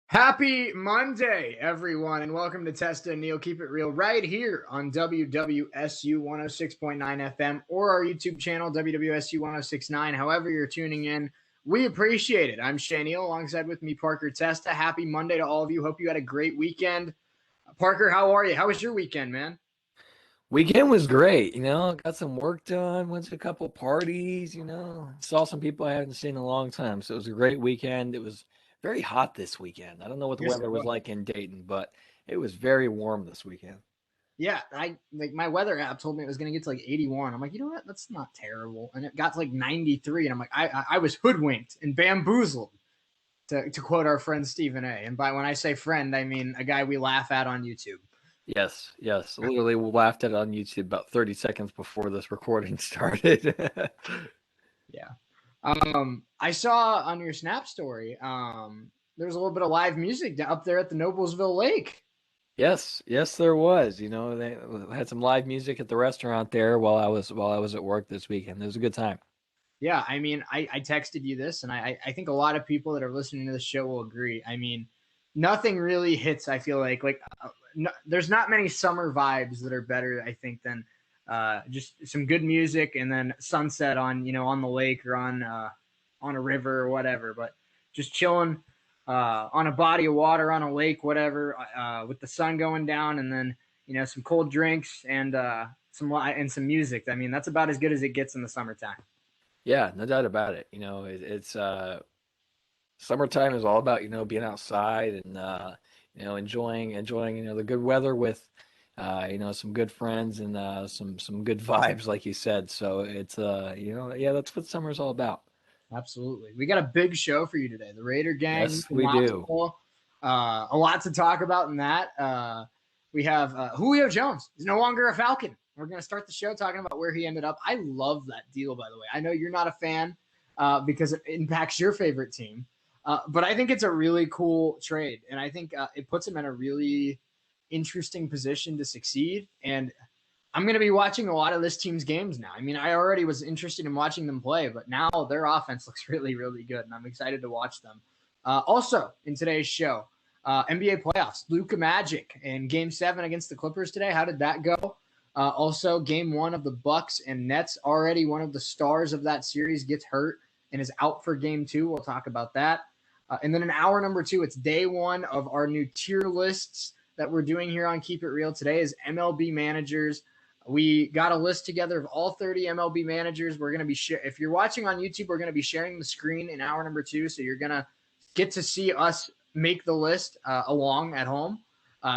Happy Monday, everyone, and welcome to Testa and Neal. Keep it real right here on WWSU 106.9 FM or our YouTube channel, WWSU 1069. However, you're tuning in, we appreciate it. I'm Shea Neal, alongside with me, Parker Testa. Happy Monday to all of you. Hope you had a great weekend. Parker, how are you? How was your weekend, man? Weekend was great, got some work done, went to a couple parties, saw some people I hadn't seen in a long time. So it was a great weekend. It was very hot this weekend. I don't know what the Yes, weather it was was. like in Dayton, but it was very warm this weekend. Yeah, I like my weather app told me it was going to get to like 81. I'm like, you know what? That's not terrible. And it got to like 93, and I'm like, I was hoodwinked and bamboozled. To quote our friend Stephen A. And by when I say friend, I mean a guy we laugh at on YouTube. Yes, yes. Literally we laughed at it on YouTube about 30 seconds before this recording started. Yeah. I saw on your Snap story, there's a little bit of live music up there at the Noblesville Lake. Yes, yes, there was. They had some live music at the restaurant there while I was at work this weekend. It was a good time. Yeah, I mean, I texted you this, and I think a lot of people that are listening to the show will agree. I mean, nothing really hits. I feel like no, there's not many summer vibes that are better. I think than just some good music and then sunset on the lake or on a river or whatever. But just chilling on a body of water, on a lake, whatever, with the sun going down, and then some cold drinks and some music. I mean, that's about as good as it gets in the summertime. Yeah, no doubt about it. It's summertime is all about, being outside and enjoying, the good weather with some good friends and some good vibes, like you said. So it's yeah, that's what summer's all about. Absolutely. We got a big show for you today. The Raider gang Yes, from we do. Knoxville. A lot to talk about in that. We have Julio Jones. He's no longer a Falcon. We're going to start the show talking about where he ended up. I love that deal, by the way. I know you're not a fan because it impacts your favorite team. But I think it's a really cool trade. And I think it puts him in a really interesting position to succeed. And I'm going to be watching a lot of this team's games now. I mean, I already was interested in watching them play, but now their offense looks really, really good, and I'm excited to watch them. Also, in today's show, NBA playoffs, Luka Magic in Game 7 against the Clippers today. How did that go? Also, Game 1 of the Bucks and Nets. Already one of the stars of that series gets hurt and is out for Game 2. We'll talk about that. And then in hour number 2, it's day 1 of our new tier lists that we're doing here on Keep It Real. Today is MLB managers. We got a list together of all 30 MLB managers. We're going to be if you're watching on YouTube, we're going to be sharing the screen in hour number 2, so you're going to get to see us make the list along at home.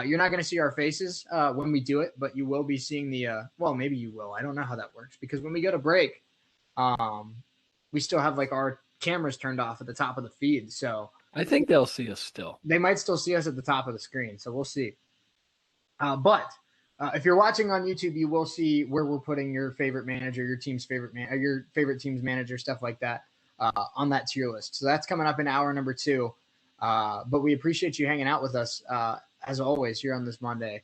You're not going to see our faces when we do it, but you will be seeing the well, maybe you will. I don't know how that works because when we go to break, we still have like our cameras turned off at the top of the feed, so I think they'll see us still. they might still see us at the top of the screen. So we'll see. But if you're watching on YouTube, you will see where we're putting your favorite manager, your team's favorite your favorite team's manager, stuff like that, on that tier list. So that's coming up in hour number 2. But we appreciate you hanging out with us as always here on this Monday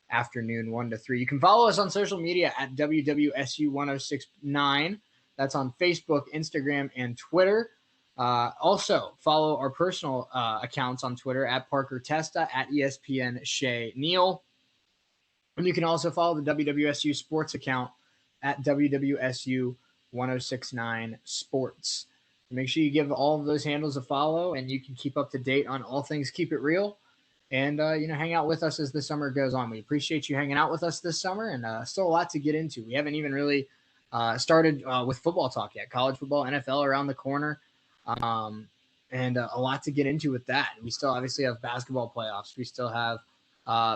afternoon, 1 to 3. You can follow us on social media at WWSU1069. That's on Facebook, Instagram, and Twitter. Also, follow our personal accounts on Twitter at Parker Testa, at ESPN Shea Neal. And you can also follow the WWSU Sports account at WWSU 1069 Sports. Make sure you give all of those handles a follow, and you can keep up to date on all things Keep It Real. And, hang out with us as the summer goes on. We appreciate you hanging out with us this summer, and still a lot to get into. We haven't even really started with football talk yet. College football, NFL around the corner, and a lot to get into with that. We still obviously have basketball playoffs. We still have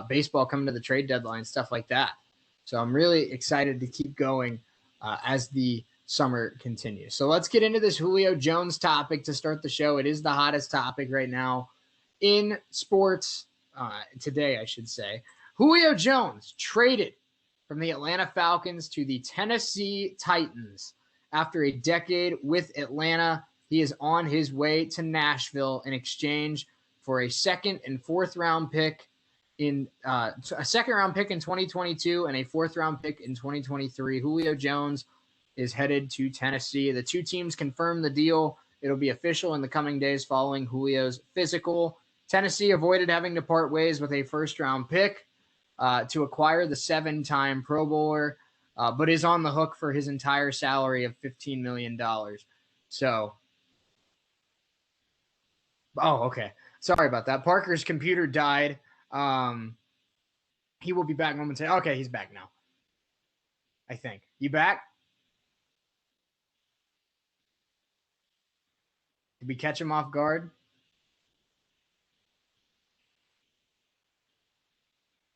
baseball coming to the trade deadline, stuff like that. So I'm really excited to keep going as the summer continues. So let's get into this Julio Jones topic to start the show. It is the hottest topic right now in sports today, I should say. Julio Jones traded from the Atlanta Falcons to the Tennessee Titans after a decade with Atlanta. He is on his way to Nashville in exchange for a second and fourth round pick in a second round pick in 2022 and a fourth round pick in 2023. Julio Jones is headed to Tennessee. The two teams confirmed the deal. It'll be official in the coming days following Julio's physical Tennessee avoided having to part ways with a first-round pick to acquire the 7-time Pro Bowler, but is on the hook for his entire salary of $15 million. So, okay. Sorry about that. Parker's computer died. He will be back momentarily. Okay, he's back now. I think. You back? Did we catch him off guard?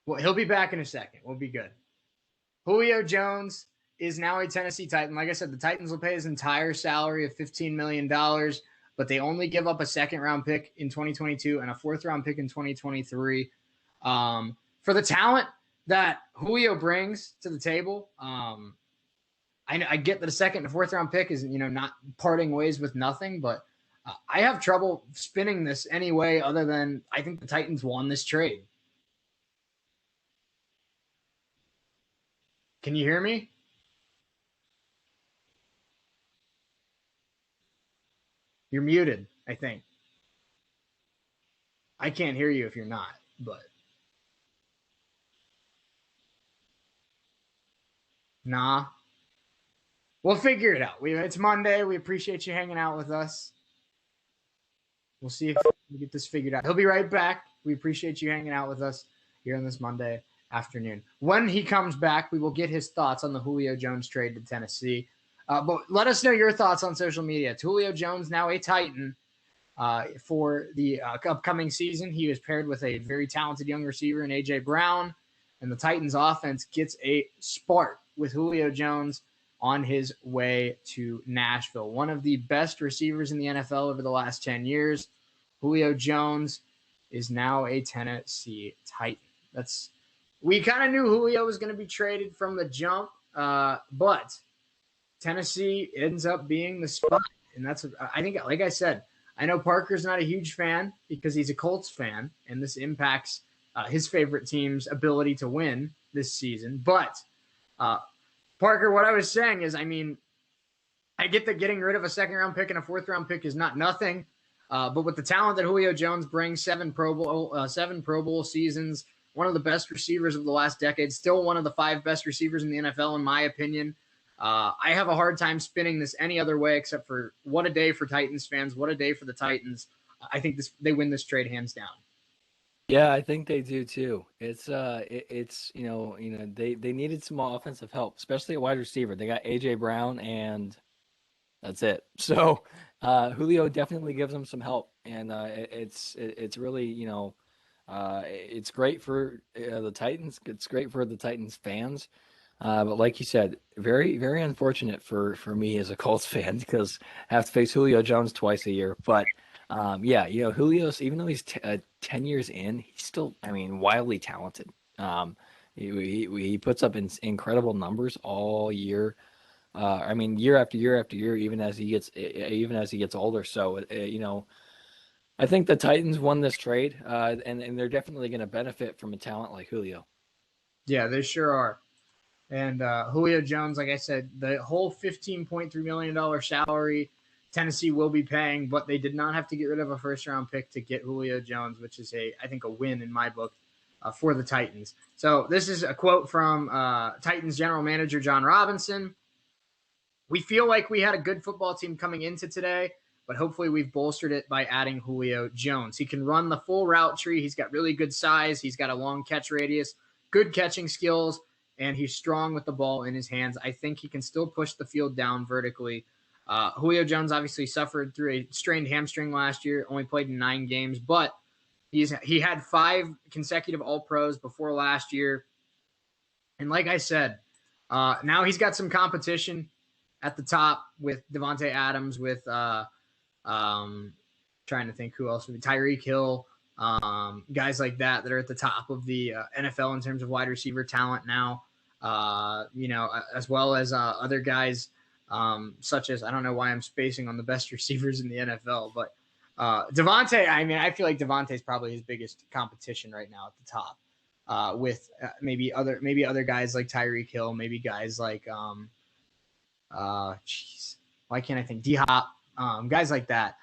Well, he'll be back in a second. We'll be good. Julio Jones is now a Tennessee Titan. Like I said, the Titans will pay his entire salary of $15 million, but they only give up a second-round pick in 2022 and a fourth-round pick in 2023. For the talent that Julio brings to the table, I get that a second and fourth-round pick is, not parting ways with nothing, but I have trouble spinning this any way other than I think the Titans won this trade. Can you hear me? You're muted, I think. I can't hear you if you're not, but. Nah. We'll figure it out. It's Monday. We appreciate you hanging out with us. We'll see if we get this figured out. He'll be right back. We appreciate you hanging out with us here on this Monday afternoon. When he comes back, we will get his thoughts on the Julio Jones trade to Tennessee. But let us know your thoughts on social media. It's Julio Jones, now a Titan for the upcoming season. He was paired with a very talented young receiver in A.J. Brown, and the Titans offense gets a spark with Julio Jones on his way to Nashville. One of the best receivers in the NFL over the last 10 years. Julio Jones is now a Tennessee Titan. We kind of knew Julio was going to be traded from the jump, but Tennessee ends up being the spot. And I think, like I said, I know Parker's not a huge fan because he's a Colts fan, and this impacts his favorite team's ability to win this season. But Parker, what I was saying is, I get that getting rid of a second-round pick and a fourth-round pick is not nothing, but with the talent that Julio Jones brings, 7 Pro Bowl seasons, one of the best receivers of the last decade, still one of the 5 best receivers in the NFL, in my opinion. I have a hard time spinning this any other way except for what a day for Titans fans, what a day for the Titans. I think they win this trade hands down. Yeah, I think they do too. It's they needed some offensive help, especially at wide receiver. They got A.J. Brown and that's it. So Julio definitely gives them some help, and it's really it's great for the Titans. It's great for the Titans fans. But like you said, very, very unfortunate for me as a Colts fan because I have to face Julio Jones twice a year. But Julio's, even though he's 10 years in, he's still, wildly talented. He puts up incredible numbers all year. Year after year after year, even as he gets older. So I think the Titans won this trade, and they're definitely going to benefit from a talent like Julio. Yeah, they sure are. And Julio Jones, like I said, the whole $15.3 million salary Tennessee will be paying, but they did not have to get rid of a first-round pick to get Julio Jones, which is I think a win in my book for the Titans. So this is a quote from Titans general manager John Robinson. We feel like we had a good football team coming into today, but hopefully we've bolstered it by adding Julio Jones. He can run the full route tree. He's got really good size. He's got a long catch radius, good catching skills, and he's strong with the ball in his hands. I think he can still push the field down vertically. Julio Jones obviously suffered through a strained hamstring last year, only played in 9 games, but he had 5 consecutive All-Pros before last year. And like I said, now he's got some competition at the top with Devontae Adams, with trying to think who else would be Tyreek Hill, guys like that are at the top of the NFL in terms of wide receiver talent now, as well as other guys such as, I don't know why I'm spacing on the best receivers in the NFL, but Devontae, I feel like Devontae's probably his biggest competition right now at the top, with maybe other guys like Tyreek Hill, maybe guys like why can't I think D-Hop, guys like that.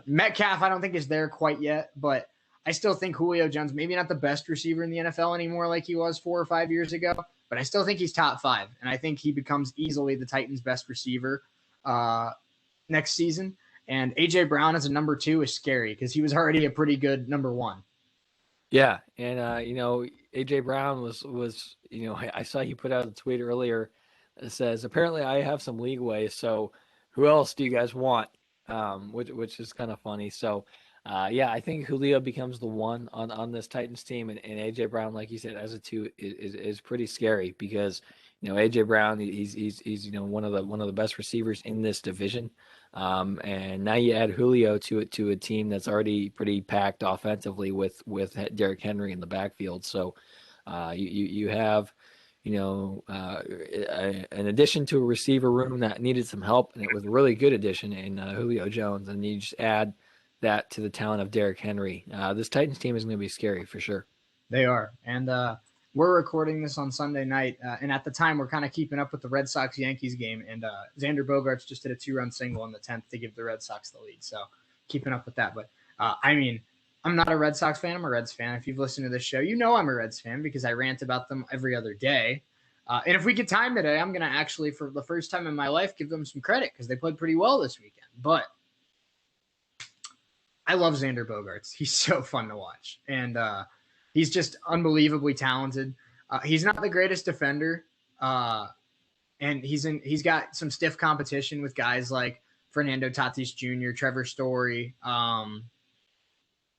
Metcalf, I don't think is there quite yet, but I still think Julio Jones, maybe not the best receiver in the NFL anymore like he was 4 or 5 years ago, but I still think he's top 5. And I think he becomes easily the Titans' best receiver next season. And A.J. Brown as a number 2 is scary because he was already a pretty good number 1. Yeah, and AJ Brown was I saw you put out a tweet earlier that says apparently I have some leeway, so who else do you guys want? Which is kind of funny. So yeah, I think Julio becomes the one on this Titans team, and AJ Brown, like you said, as a 2 is pretty scary because AJ Brown he's one of the best receivers in this division. And now you add Julio to a team that's already pretty packed offensively with Derrick Henry in the backfield. So you have an addition to a receiver room that needed some help, and it was a really good addition in Julio Jones. And you just add that to the talent of Derrick Henry. This Titans team is going to be scary for sure. They are, and we're recording this on Sunday night, and at the time we're kind of keeping up with the Red Sox-Yankees game, and Xander Bogaerts just did a 2-run single in the 10th to give the Red Sox the lead, so keeping up with that. But, I mean, I'm not a Red Sox fan. I'm a Reds fan. If you've listened to this show, you know I'm a Reds fan because I rant about them every other day. And if we get time today, I'm going to actually, for the first time in my life, give them some credit because they played pretty well this weekend. But I love Xander Bogaerts. He's so fun to watch, and he's just unbelievably talented. He's not the greatest defender, and he's got some stiff competition with guys like Fernando Tatis Jr., Trevor Story,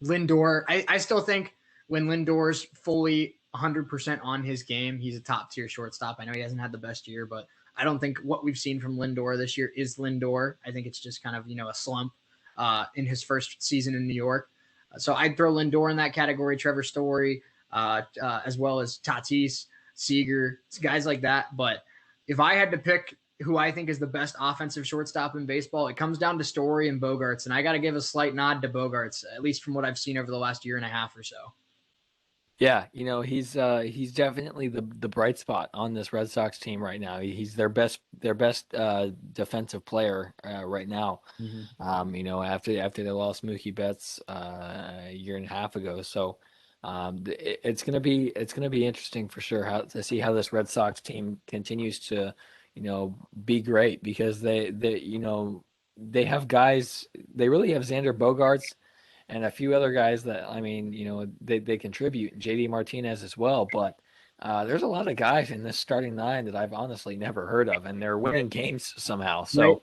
Lindor. I still think when Lindor's fully 100% on his game, he's a top-tier shortstop. I know he hasn't had the best year, but I don't think what we've seen from Lindor this year is Lindor. I think it's just kind of, a slump in his first season in New York. So I'd throw Lindor in that category, Trevor Story, as well as Tatis, Seager, guys like that. But if I had to pick who I think is the best offensive shortstop in baseball, it comes down to Story and Bogaerts. And I got to give a slight nod to Bogaerts, at least from what I've seen over the last year and a half or so. Yeah, he's definitely the bright spot on this Red Sox team right now. He's their best defensive player right now. Mm-hmm. After they lost Mookie Betts a year and a half ago, so it's gonna be interesting for sure to see how this Red Sox team continues to be great because they have guys. They really have Xander Bogaerts and a few other guys that, they contribute, JD Martinez as well. But there's a lot of guys in this starting 9 that I've honestly never heard of, and they're winning games somehow. So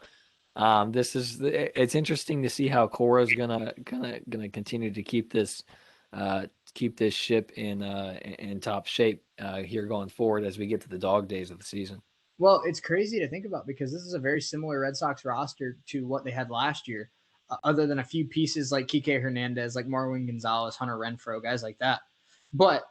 it's interesting to see how Cora's gonna continue to keep this ship in top shape here going forward as we get to the dog days of the season. Well, it's crazy to think about because this is a very similar Red Sox roster to what they had last year. Other than a few pieces like Kike Hernandez, like Marwin Gonzalez, Hunter Renfroe, guys like that. But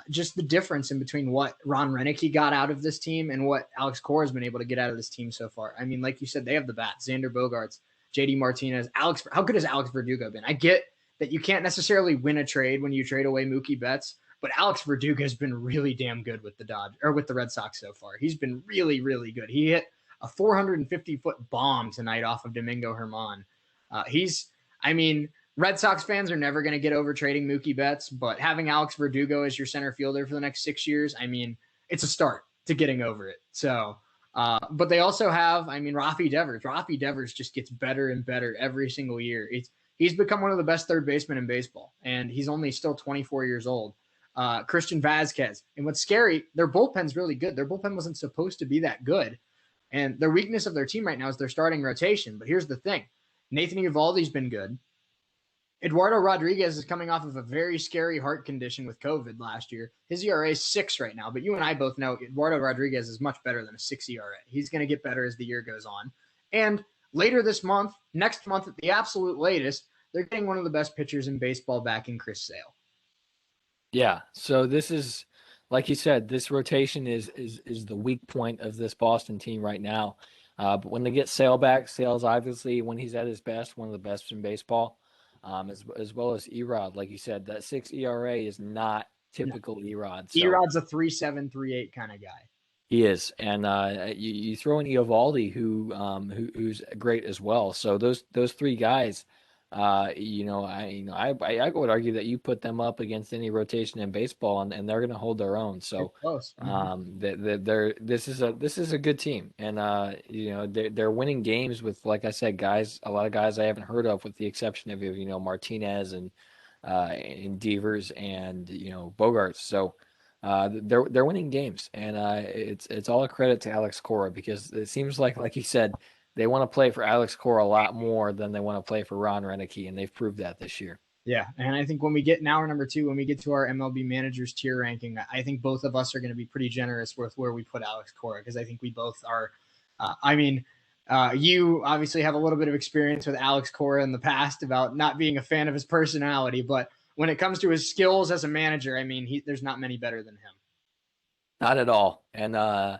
just the difference in between what Ron Renicky got out of this team and what Alex Cora has been able to get out of this team so far. I mean, like you said, they have the bats, Xander Bogaerts, JD Martinez, how good has Alex Verdugo been? I get that you can't necessarily win a trade when you trade away Mookie Betts, but Alex Verdugo has been really damn good with the Red Sox so far. He's been really, really good. He hit a 450-foot bomb tonight off of Domingo Germán. Red Sox fans are never going to get over trading Mookie Betts, but having Alex Verdugo as your center fielder for the next 6 years, it's a start to getting over it. So, but they also have, Rafi Devers. Rafi Devers just gets better and better every single year. He's become one of the best third basemen in baseball, and he's only still 24 years old. Christian Vazquez. And what's scary, their bullpen's really good. Their bullpen wasn't supposed to be that good. And their weakness of their team right now is their starting rotation. But here's the thing. Nathan Eovaldi's been good. Eduardo Rodriguez is coming off of a very scary heart condition with COVID last year. His ERA is 6 right now, but you and I both know Eduardo Rodriguez is much better than a 6 ERA. He's going to get better as the year goes on. And later this month, next month at the absolute latest, they're getting one of the best pitchers in baseball back in Chris Sale. Yeah, so this is, like you said, this rotation is the weak point of this Boston team right now. But when they get Sale back, Sale's obviously, when he's at his best, one of the best in baseball, as well as Erod. Like you said, that 6 ERA is not typical Erod. So. Erod's a 3.7, 3.8 kind of guy. He is, and you throw in Eovaldi, who's great as well. So those 3 guys, I would argue that you put them up against any rotation in baseball, and they're going to hold their own. It's So, close. this is a good team, and they're winning games with, like I said, a lot of guys I haven't heard of, with the exception of Martinez and Devers and Bogarts. So. They're winning games, and it's all a credit to Alex Cora, because it seems like you said, they want to play for Alex Cora a lot more than they want to play for Ron Renicky, and they've proved that this year. Yeah, and I think when we get now, number 2, when we get to our MLB managers tier ranking, I think both of us are going to be pretty generous with where we put Alex Cora, because I think we both are. You obviously have a little bit of experience with Alex Cora in the past about not being a fan of his personality, but when it comes to his skills as a manager, I mean, there's not many better than him. Not at all. And I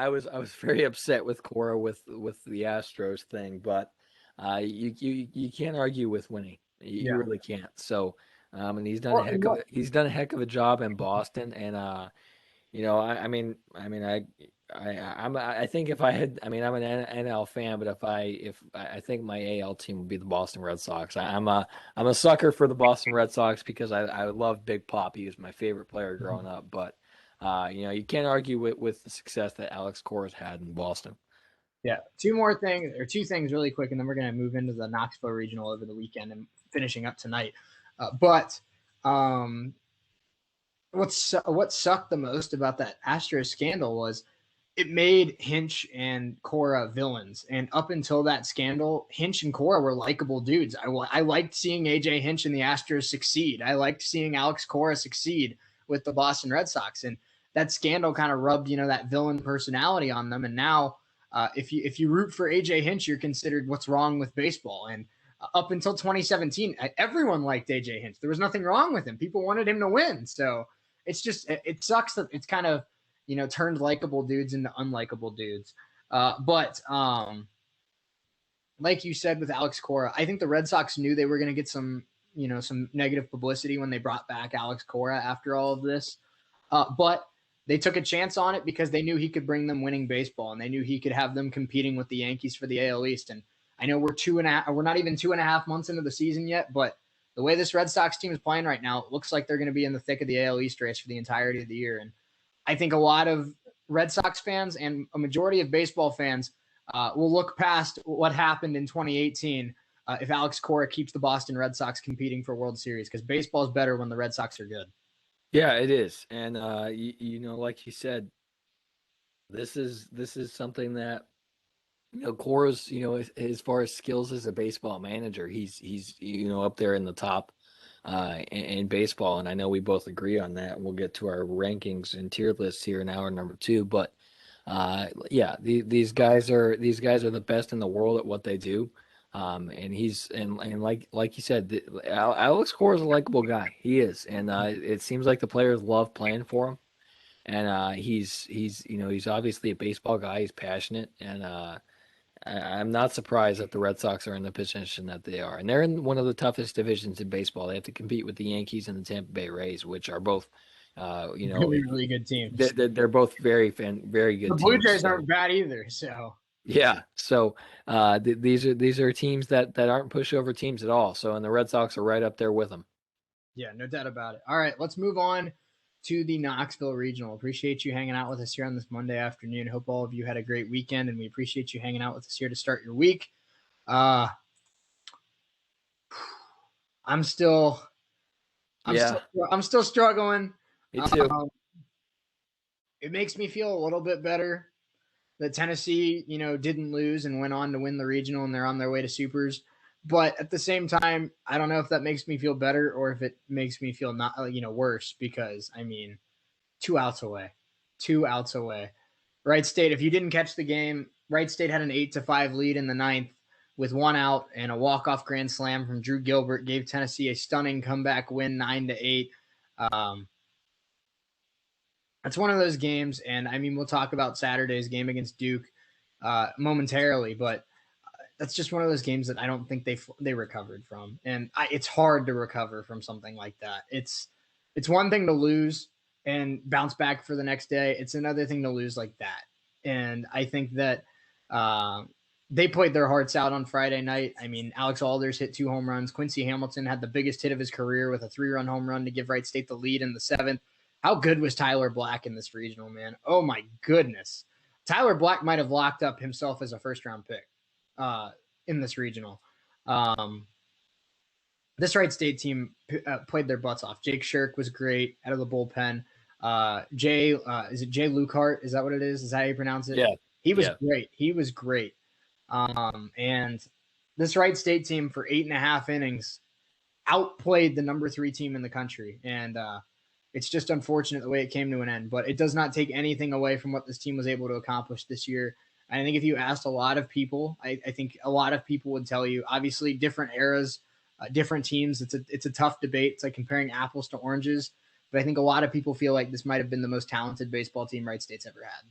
was very upset with Cora with the Astros thing, but you can't argue with winning. You really can't. So, and he's done a heck of a job in Boston, and I think if I had, I'm an NL fan, but I think my AL team would be the Boston Red Sox. I'm a sucker for the Boston Red Sox, because I love Big Pop. He was my favorite player growing up, but you can't argue with the success that Alex Cora's had in Boston. Yeah, two things really quick, and then we're going to move into the Knoxville Regional over the weekend and finishing up tonight. But what sucked the most about that Astros scandal was it made Hinch and Cora villains. And up until that scandal, Hinch and Cora were likable dudes. I liked seeing AJ Hinch and the Astros succeed. I liked seeing Alex Cora succeed with the Boston Red Sox. And that scandal kind of rubbed, that villain personality on them. And now, if you root for AJ Hinch, you're considered what's wrong with baseball. And up until 2017, everyone liked AJ Hinch. There was nothing wrong with him. People wanted him to win. So it sucks that it's kind of, turned likable dudes into unlikable dudes. But like you said with Alex Cora, I think the Red Sox knew they were going to get some negative publicity when they brought back Alex Cora after all of this. But they took a chance on it because they knew he could bring them winning baseball, and they knew he could have them competing with the Yankees for the AL East. And I know we're not even 2.5 months into the season yet, but the way this Red Sox team is playing right now, it looks like they're going to be in the thick of the AL East race for the entirety of the year. And I think a lot of Red Sox fans and a majority of baseball fans will look past what happened in 2018 if Alex Cora keeps the Boston Red Sox competing for World Series, because baseball is better when the Red Sox are good. Yeah, it is. And like you said, this is something that Cora's, as far as skills as a baseball manager, he's up there in the top in baseball, and I know we both agree on that. We'll get to our rankings and tier lists here in hour number 2, but these guys are the best in the world at what they do. And like you said, Alex Cora is a likable guy. He is, and it seems like the players love playing for him. And he's obviously a baseball guy. He's passionate, and I'm not surprised that the Red Sox are in the position that they are, and they're in one of the toughest divisions in baseball. They have to compete with the Yankees and the Tampa Bay Rays, which are both, really good teams. They're both very good. The Blue Jays aren't bad either, so. Yeah, so these are teams that aren't pushover teams at all. So, and the Red Sox are right up there with them. Yeah, no doubt about it. All right, let's move on to the Knoxville Regional. Appreciate you hanging out with us here on this Monday afternoon. Hope all of you had a great weekend, and we appreciate you hanging out with us here to start your week. I'm still struggling. Me too. It makes me feel a little bit better that Tennessee, didn't lose and went on to win the regional, and they're on their way to supers. But at the same time, I don't know if that makes me feel better or if it makes me feel not, worse, because 2 outs away. Wright State, if you didn't catch the game, Wright State had an 8-5 lead in the 9th with 1 out, and a walk-off grand slam from Drew Gilbert gave Tennessee a stunning comeback win, 9-8. It's one of those games, and we'll talk about Saturday's game against Duke momentarily, but that's just one of those games that I don't think they recovered from, and it's hard to recover from something like that. It's one thing to lose and bounce back for the next day. It's another thing to lose like that, and I think that they played their hearts out on Friday night. I mean, Alex Alders hit 2 home runs. Quincy Hamilton had the biggest hit of his career with a 3-run home run to give Wright State the lead in the 7th. How good was Tyler Black in this regional, man? Oh my goodness. Tyler Black might have locked up himself as a first-round pick in this regional. This Wright State team played their butts off. Jake Shirk was great out of the bullpen. Is it Jay Lukehart? Is that what it is? Is that how you pronounce it? Yeah. He was great. He was great. And this Wright State team for 8.5 innings outplayed the number 3 team in the country. And it's just unfortunate the way it came to an end, but it does not take anything away from what this team was able to accomplish this year. And I think if you asked a lot of people, I think a lot of people would tell you, obviously different eras, different teams. It's a tough debate. It's like comparing apples to oranges. But I think a lot of people feel like this might have been the most talented baseball team Wright State's ever had.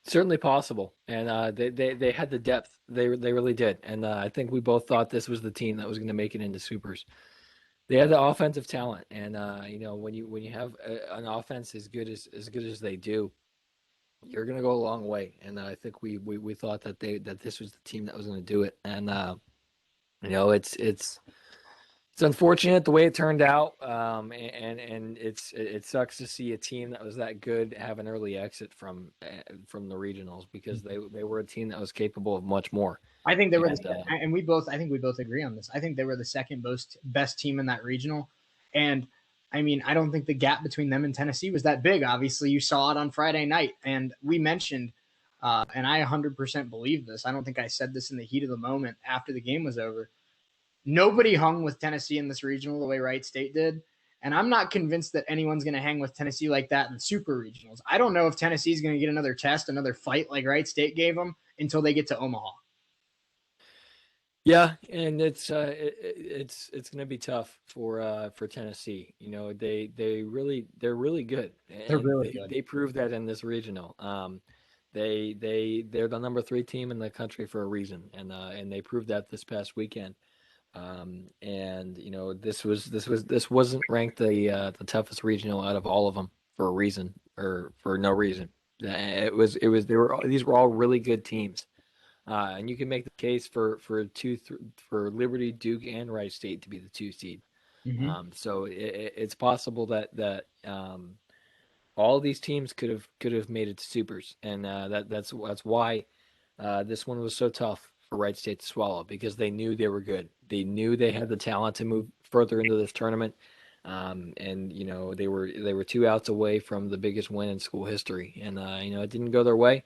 Certainly possible, and they had the depth. They really did, and I think we both thought this was the team that was going to make it into supers. They had the offensive talent, and when you have an offense as good as they do, you're going to go a long way. And I think we thought that this was the team that was going to do it, and it's unfortunate the way it turned out, and it sucks to see a team that was that good have an early exit from the regionals, because they were a team that was capable of much more. I think they were, and we both agree on this. I think they were the second best team in that regional, and I mean, I don't think the gap between them and Tennessee was that big. Obviously, you saw it on Friday night, and we mentioned, and I 100% believe this. I don't think I said this in the heat of the moment after the game was over. Nobody hung with Tennessee in this regional the way Wright State did. And I'm not convinced that anyone's going to hang with Tennessee like that in super regionals. I don't know if Tennessee's going to get another test, another fight like Wright State gave them until they get to Omaha. Yeah, and it's going to be tough for Tennessee. They're really good. They're really good. They proved that in this regional. They're the number 3 team in the country for a reason, and they proved that this past weekend. This wasn't ranked the toughest regional out of all of them for a reason, or for no reason. These were all really good teams, and you can make the case for Liberty, Duke, and Wright State to be the 2 seed. Mm-hmm. So it's possible that all these teams could have made it to supers, and that's why this one was so tough for Wright State to swallow, because they knew they were good. They knew they had the talent to move further into this tournament, and they were 2 outs away from the biggest win in school history, and it didn't go their way,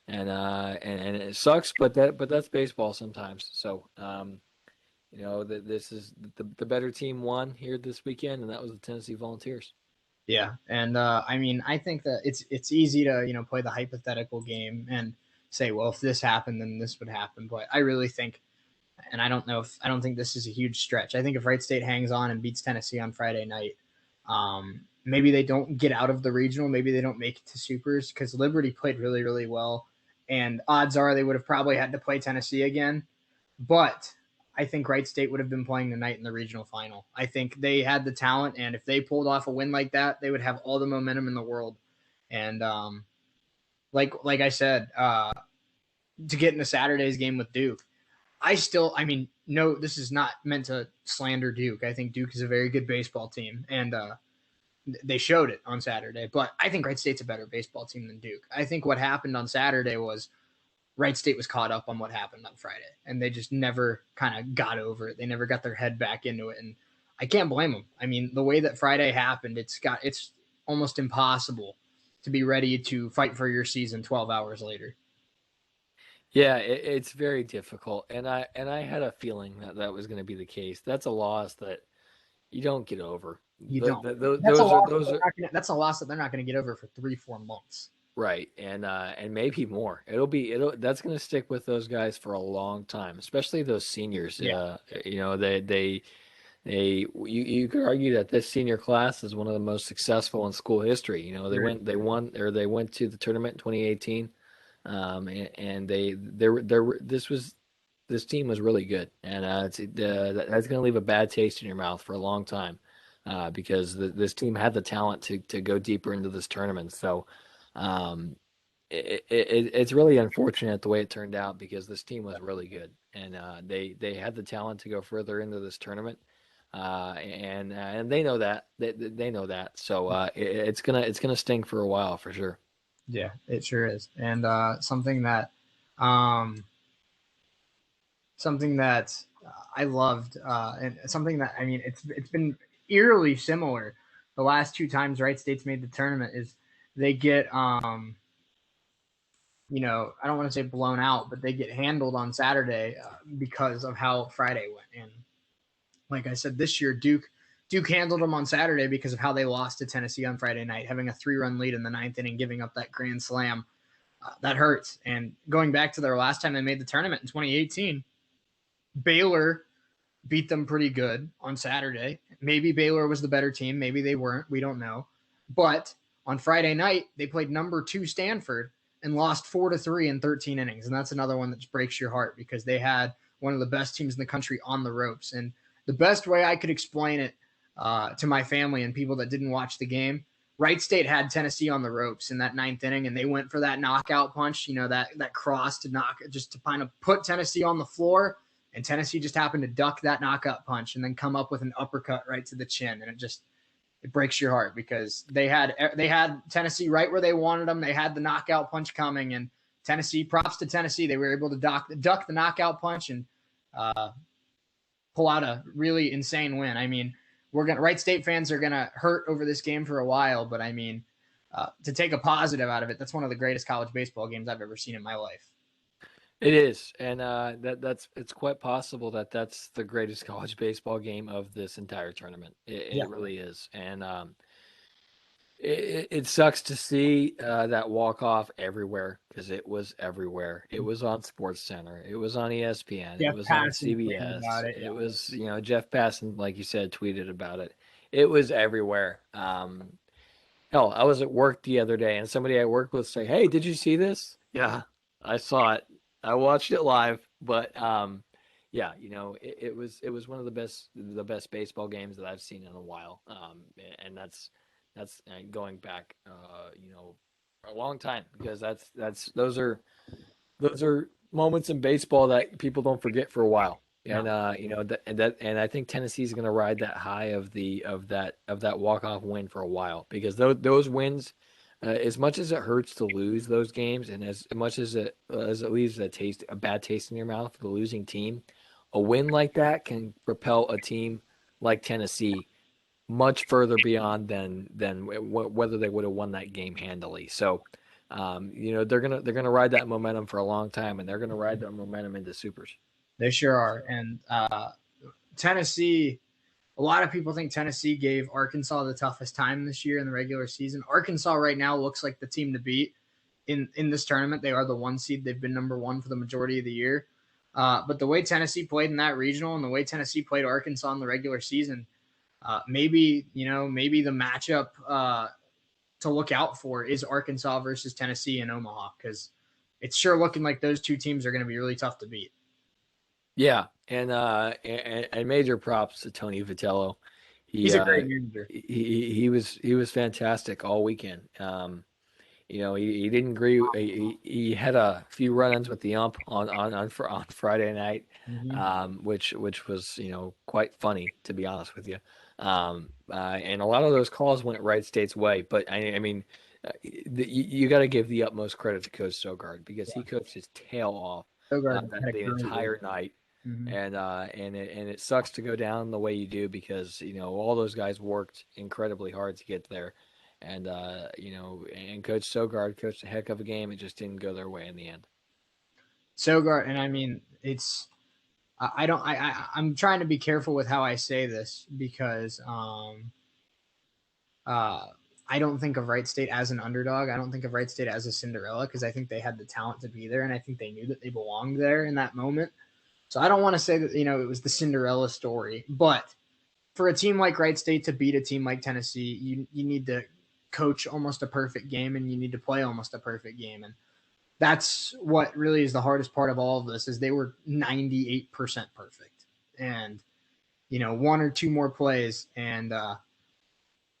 and it sucks, but that's baseball sometimes. So this is the better team won here this weekend, and that was the Tennessee Volunteers. Yeah, and I mean, I think that it's easy to play the hypothetical game and say, well, if this happened, then this would happen. But I really think, and I don't think this is a huge stretch. I think if Wright State hangs on and beats Tennessee on Friday night, maybe they don't get out of the regional. Maybe they don't make it to supers, because Liberty played really, really well. And odds are they would have probably had to play Tennessee again. But I think Wright State would have been playing tonight in the regional final. I think they had the talent, and if they pulled off a win like that, they would have all the momentum in the world. And like I said, to get into Saturday's game with Duke, no, this is not meant to slander Duke. I think Duke is a very good baseball team, and they showed it on Saturday. But I think Wright State's a better baseball team than Duke. I think what happened on Saturday was Wright State was caught up on what happened on Friday, and they just never kind of got over it. They never got their head back into it, and I can't blame them. I mean, the way that Friday happened, it's almost impossible to be ready to fight for your season 12 hours later. Yeah, it's very difficult, and I had a feeling that was going to be the case. That's a loss that you don't get over. You don't. That's a loss that they're not going to get over for 3-4 months. Right, and maybe more. That's going to stick with those guys for a long time, especially those seniors. Yeah. You could argue that this senior class is one of the most successful in school history. They went to the tournament in 2018, and this team was really good, and that's going to leave a bad taste in your mouth for a long time, because this team had the talent to go deeper into this tournament. So. it's really unfortunate the way it turned out because this team was really good and they had the talent to go further into this tournament. And they know that they know that. So it's gonna sting for a while for sure. Yeah, it sure is. And um, something that I loved, and something that I mean, it's been eerily similar. The last two times Wright State's made the tournament is they get I don't want to say blown out, but they get handled on Saturday because of how Friday went. And like I said, this year Duke handled them on Saturday because of how they lost to Tennessee on Friday night, having a 3-run lead in the ninth inning, giving up that grand slam. That hurts. And going back to their last time they made the tournament in 2018, Baylor beat them pretty good on Saturday. Maybe Baylor was the better team. Maybe they weren't. We don't know. But on Friday night, they played number 2 Stanford and lost 4-3 in 13 innings. And that's another one that just breaks your heart because they had one of the best teams in the country on the ropes. And the best way I could explain it to my family and people that didn't watch the game, Wright State had Tennessee on the ropes in that ninth inning, and they went for that knockout punch, that cross to knock, just to kind of put Tennessee on the floor. And Tennessee just happened to duck that knockout punch and then come up with an uppercut right to the chin. And it breaks your heart because they had Tennessee right where they wanted them. They had the knockout punch coming, and Tennessee, props to Tennessee, they were able to duck the knockout punch and pull out a really insane win. I mean, Wright State fans are gonna hurt over this game for a while, but I mean, to take a positive out of it, that's one of the greatest college baseball games I've ever seen in my life. It is, and it's quite possible that that's the greatest college baseball game of this entire tournament. It really is, and it sucks to see that walk off everywhere because it was everywhere. It was on Sports Center. It was on ESPN. It was on CBS. It was Jeff Passan, like you said, tweeted about it. It was everywhere. Hell, I was at work the other day and somebody I worked with say, "Hey, did you see this?" Yeah, I saw it. I watched it live, but yeah, it was one of the best baseball games that I've seen in a while. And that's going back, a long time because those are moments in baseball that people don't forget for a while. And and I think Tennessee's going to ride that high of that walk-off win for a while because those wins, as much as it hurts to lose those games, and as much as it leaves a bad taste in your mouth for the losing team, a win like that can propel a team like Tennessee much further beyond than whether they would have won that game handily. So, they're gonna ride that momentum for a long time, and they're gonna ride that momentum into supers. They sure are. And Tennessee, a lot of people think Tennessee gave Arkansas the toughest time this year in the regular season. Arkansas right now looks like the team to beat in this tournament. They are the 1 seed. They've been number 1 for the majority of the year. But the way Tennessee played in that regional and the way Tennessee played Arkansas in the regular season, maybe the matchup to look out for is Arkansas versus Tennessee in Omaha because it's sure looking like those two teams are going to be really tough to beat. Yeah, and major props to Tony Vitello. He's a great manager. He was fantastic all weekend. He didn't agree. He had a few run-ins with the ump on Friday night, which was quite funny to be honest with you. And a lot of those calls went Wright State's way. But I mean, you got to give the utmost credit to Coach Sogard because he coached his tail off the entire night. Mm-hmm. And it sucks to go down the way you do because all those guys worked incredibly hard to get there, and and Coach Sogard coached a heck of a game. It just didn't go their way in the end. Sogard, and I mean I'm trying to be careful with how I say this because I don't think of Wright State as an underdog. I don't think of Wright State as a Cinderella because I think they had the talent to be there, and I think they knew that they belonged there in that moment. So I don't want to say that, it was the Cinderella story, but for a team like Wright State to beat a team like Tennessee, you need to coach almost a perfect game and you need to play almost a perfect game. And that's what really is the hardest part of all of this is they were 98% perfect. And, 1 or 2 more plays and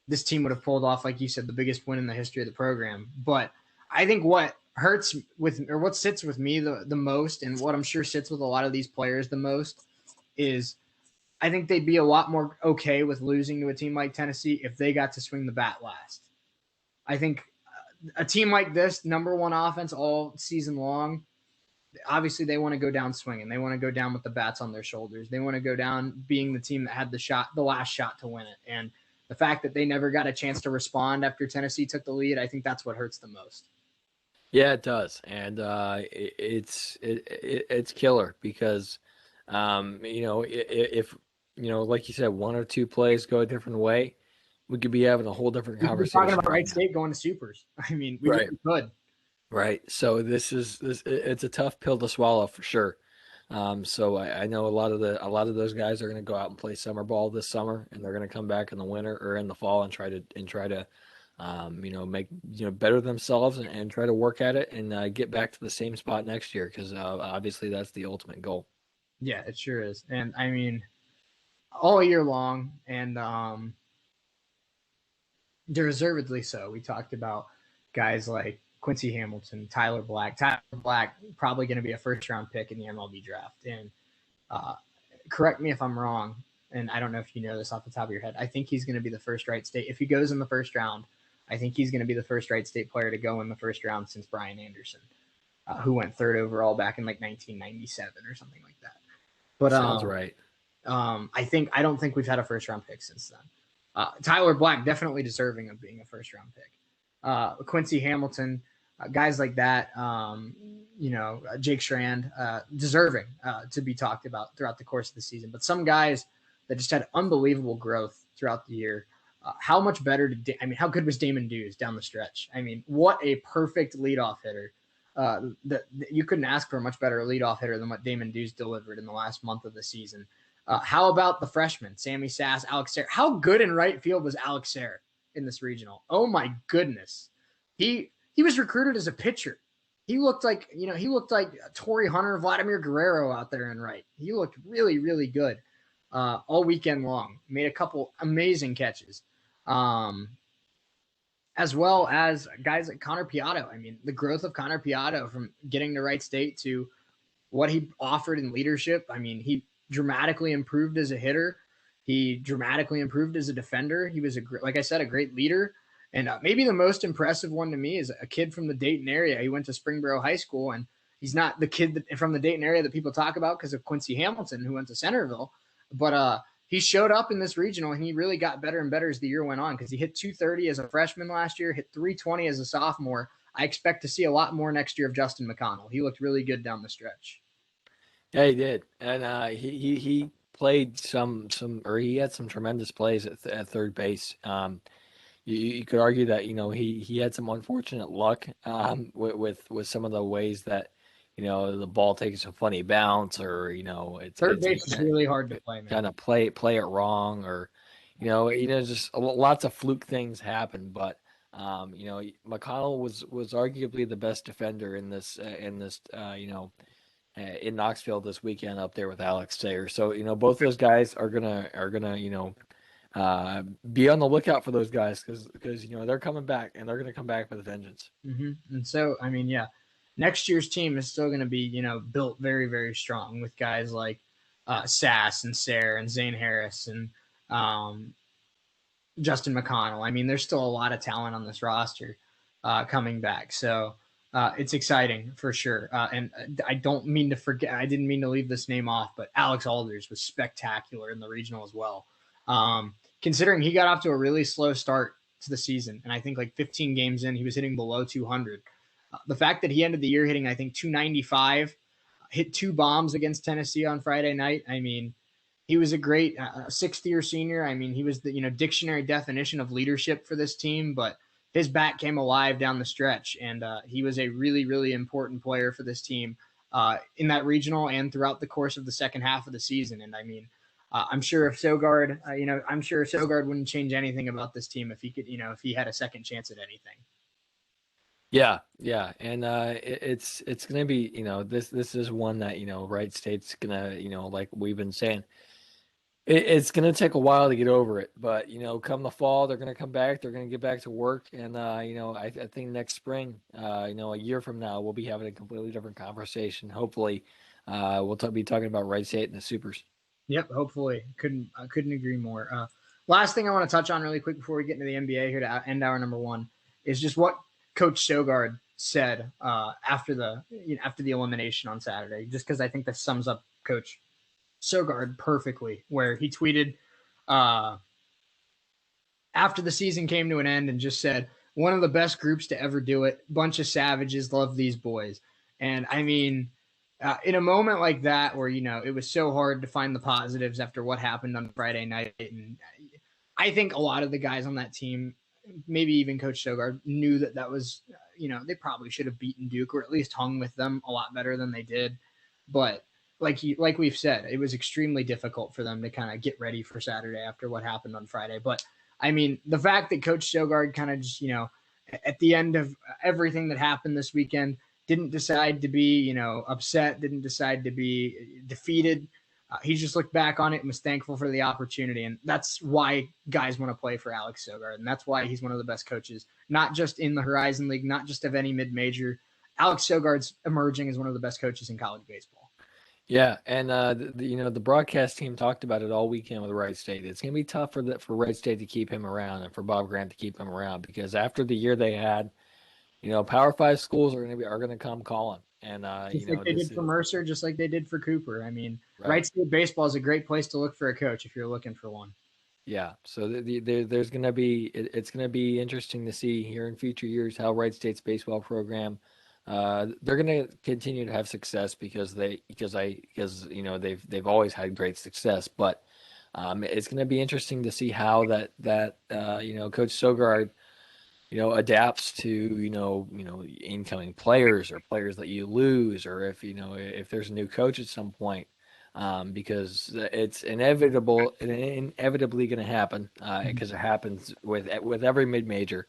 this team would have pulled off, like you said, the biggest win in the history of the program. But I think what hurts with, or what sits with me the most, and what I'm sure sits with a lot of these players the most, is I think they'd be a lot more okay with losing to a team like Tennessee if they got to swing the bat last. I think a team like this, number one offense all season long, obviously they want to go down swinging. They want to go down with the bats on their shoulders. They want to go down being the team that had the last shot to win it. And the fact that they never got a chance to respond after Tennessee took the lead, I think that's what hurts the most. Yeah, it does, and it's killer because, if like you said, one or two plays go a different way, we could be having a whole different We could be talking conversation about right Wright now. State going to supers. I mean, we Right. really could. Right. So it's a tough pill to swallow for sure. So I know a lot of those guys are going to go out and play summer ball this summer, and they're going to come back in the winter or in the fall and try to make better themselves and try to work at it and get back to the same spot next year because obviously that's the ultimate goal. Yeah, it sure is. And I mean, all year long, and deservedly so. We talked about guys like Quincy Hamilton, Tyler Black. Tyler Black probably going to be a first round pick in the MLB draft. And correct me if I'm wrong, and I don't know if you know this off the top of your head. I think he's going to be the first Wright State. If he goes in the first round, I think he's going to be the first Wright State player to go in the first round since Brian Anderson, who went third overall back in like 1997 or something like that. But Sounds right. I don't think we've had a first round pick since then. Tyler Black definitely deserving of being a first round pick. Quincy Hamilton, guys like that, Jake Strand, deserving to be talked about throughout the course of the season. But some guys that just had unbelievable growth throughout the year. How much better how good was Damon Dews down the stretch? I mean, what a perfect leadoff hitter. You couldn't ask for a much better leadoff hitter than what Damon Dews delivered in the last month of the season. How about the freshmen, Sammy Sass, Alex Sayre? How good in right field was Alex Sayre in this regional? Oh my goodness. He was recruited as a pitcher. He looked like Torrey Hunter, Vladimir Guerrero out there in right. He looked really, really good all weekend long. Made a couple amazing catches. As well as guys like Connor Piatto. I mean, the growth of Connor Piatto from getting to Wright State to what he offered in leadership. I mean, he dramatically improved as a hitter. He dramatically improved as a defender. He was, like I said, a great leader. And maybe the most impressive one to me is a kid from the Dayton area. He went to Springboro High School, and he's not the kid from the Dayton area that people talk about because of Quincy Hamilton, who went to Centerville. But he showed up in this regional, and he really got better and better as the year went on because he hit 230 as a freshman last year, hit 320 as a sophomore. I expect to see a lot more next year of Justin McConnell. He looked really good down the stretch. Yeah, he did, and he played or he had some tremendous plays at third base. You could argue that he had some unfortunate luck with some of the ways that the ball takes a funny bounce, or it's third base is really hard to play, man. Kind of play it wrong, or just lots of fluke things happen. But McConnell was arguably the best defender in Knoxville this weekend up there with Alex Sayre. So both those guys are gonna be on the lookout for those guys because they're coming back, and they're going to come back with a vengeance. Mm-hmm. And so, I mean, yeah, next year's team is still going to be built very, very strong with guys like Sass and Sayre and Zane Harris and Justin McConnell. I mean, there's still a lot of talent on this roster coming back, so it's exciting for sure. And I don't mean to forget, I didn't mean to leave this name off, but Alex Alders was spectacular in the regional as well. Considering he got off to a really slow start to the season, and I think like 15 games in, he was hitting below 200. The fact that he ended the year hitting, I think, 295, hit 2 bombs against Tennessee on Friday night. I mean, he was a great sixth-year senior. I mean, he was the dictionary definition of leadership for this team, but his bat came alive down the stretch, and he was a really, really important player for this team in that regional and throughout the course of the second half of the season. And I mean, I'm sure if Sogard, wouldn't change anything about this team if he could, if he had a second chance at anything. Yeah, and it's gonna be this is one that Wright State's gonna like we've been saying, It's going to take a while to get over it, but come the fall, they're going to come back. They're going to get back to work, and I think next spring, a year from now, we'll be having a completely different conversation. Hopefully, we'll be talking about Wright State and the Supers. Yep, hopefully. I couldn't agree more. Last thing I want to touch on really quick before we get into the NBA here to end hour number one is just what Coach Sogard said after the elimination on Saturday. Just because I think this sums up Coach Sogard perfectly, where he tweeted after the season came to an end and just said, "One of the best groups to ever do it. Bunch of savages. Love these boys." And I mean, in a moment like that where, it was so hard to find the positives after what happened on Friday night. And I think a lot of the guys on that team, maybe even Coach Sogard, knew that was, they probably should have beaten Duke or at least hung with them a lot better than they did. But like we've said, it was extremely difficult for them to kind of get ready for Saturday after what happened on Friday. But I mean, the fact that Coach Sogard kind of just, at the end of everything that happened this weekend, didn't decide to be, upset, didn't decide to be defeated. He just looked back on it and was thankful for the opportunity. And that's why guys want to play for Alex Sogard. And that's why he's one of the best coaches, not just in the Horizon League, not just of any mid-major. Alex Sogard's emerging as one of the best coaches in college baseball. Yeah, and the broadcast team talked about it all weekend with Wright State. It's going to be tough for Wright State to keep him around and for Bob Grant to keep him around because after the year they had, Power 5 schools are going to come calling. And just like they did for Mercer, just like they did for Cooper. I mean, right. Wright State baseball is a great place to look for a coach if you're looking for one. Yeah, so there's going to be it's going to be interesting to see here in future years how Wright State's baseball program. They're going to continue to have success because they've always had great success, but it's going to be interesting to see how that Coach Sogard adapts to incoming players or players that you lose, or if there's a new coach at some point, because it's inevitably going to happen because it happens with every mid-major.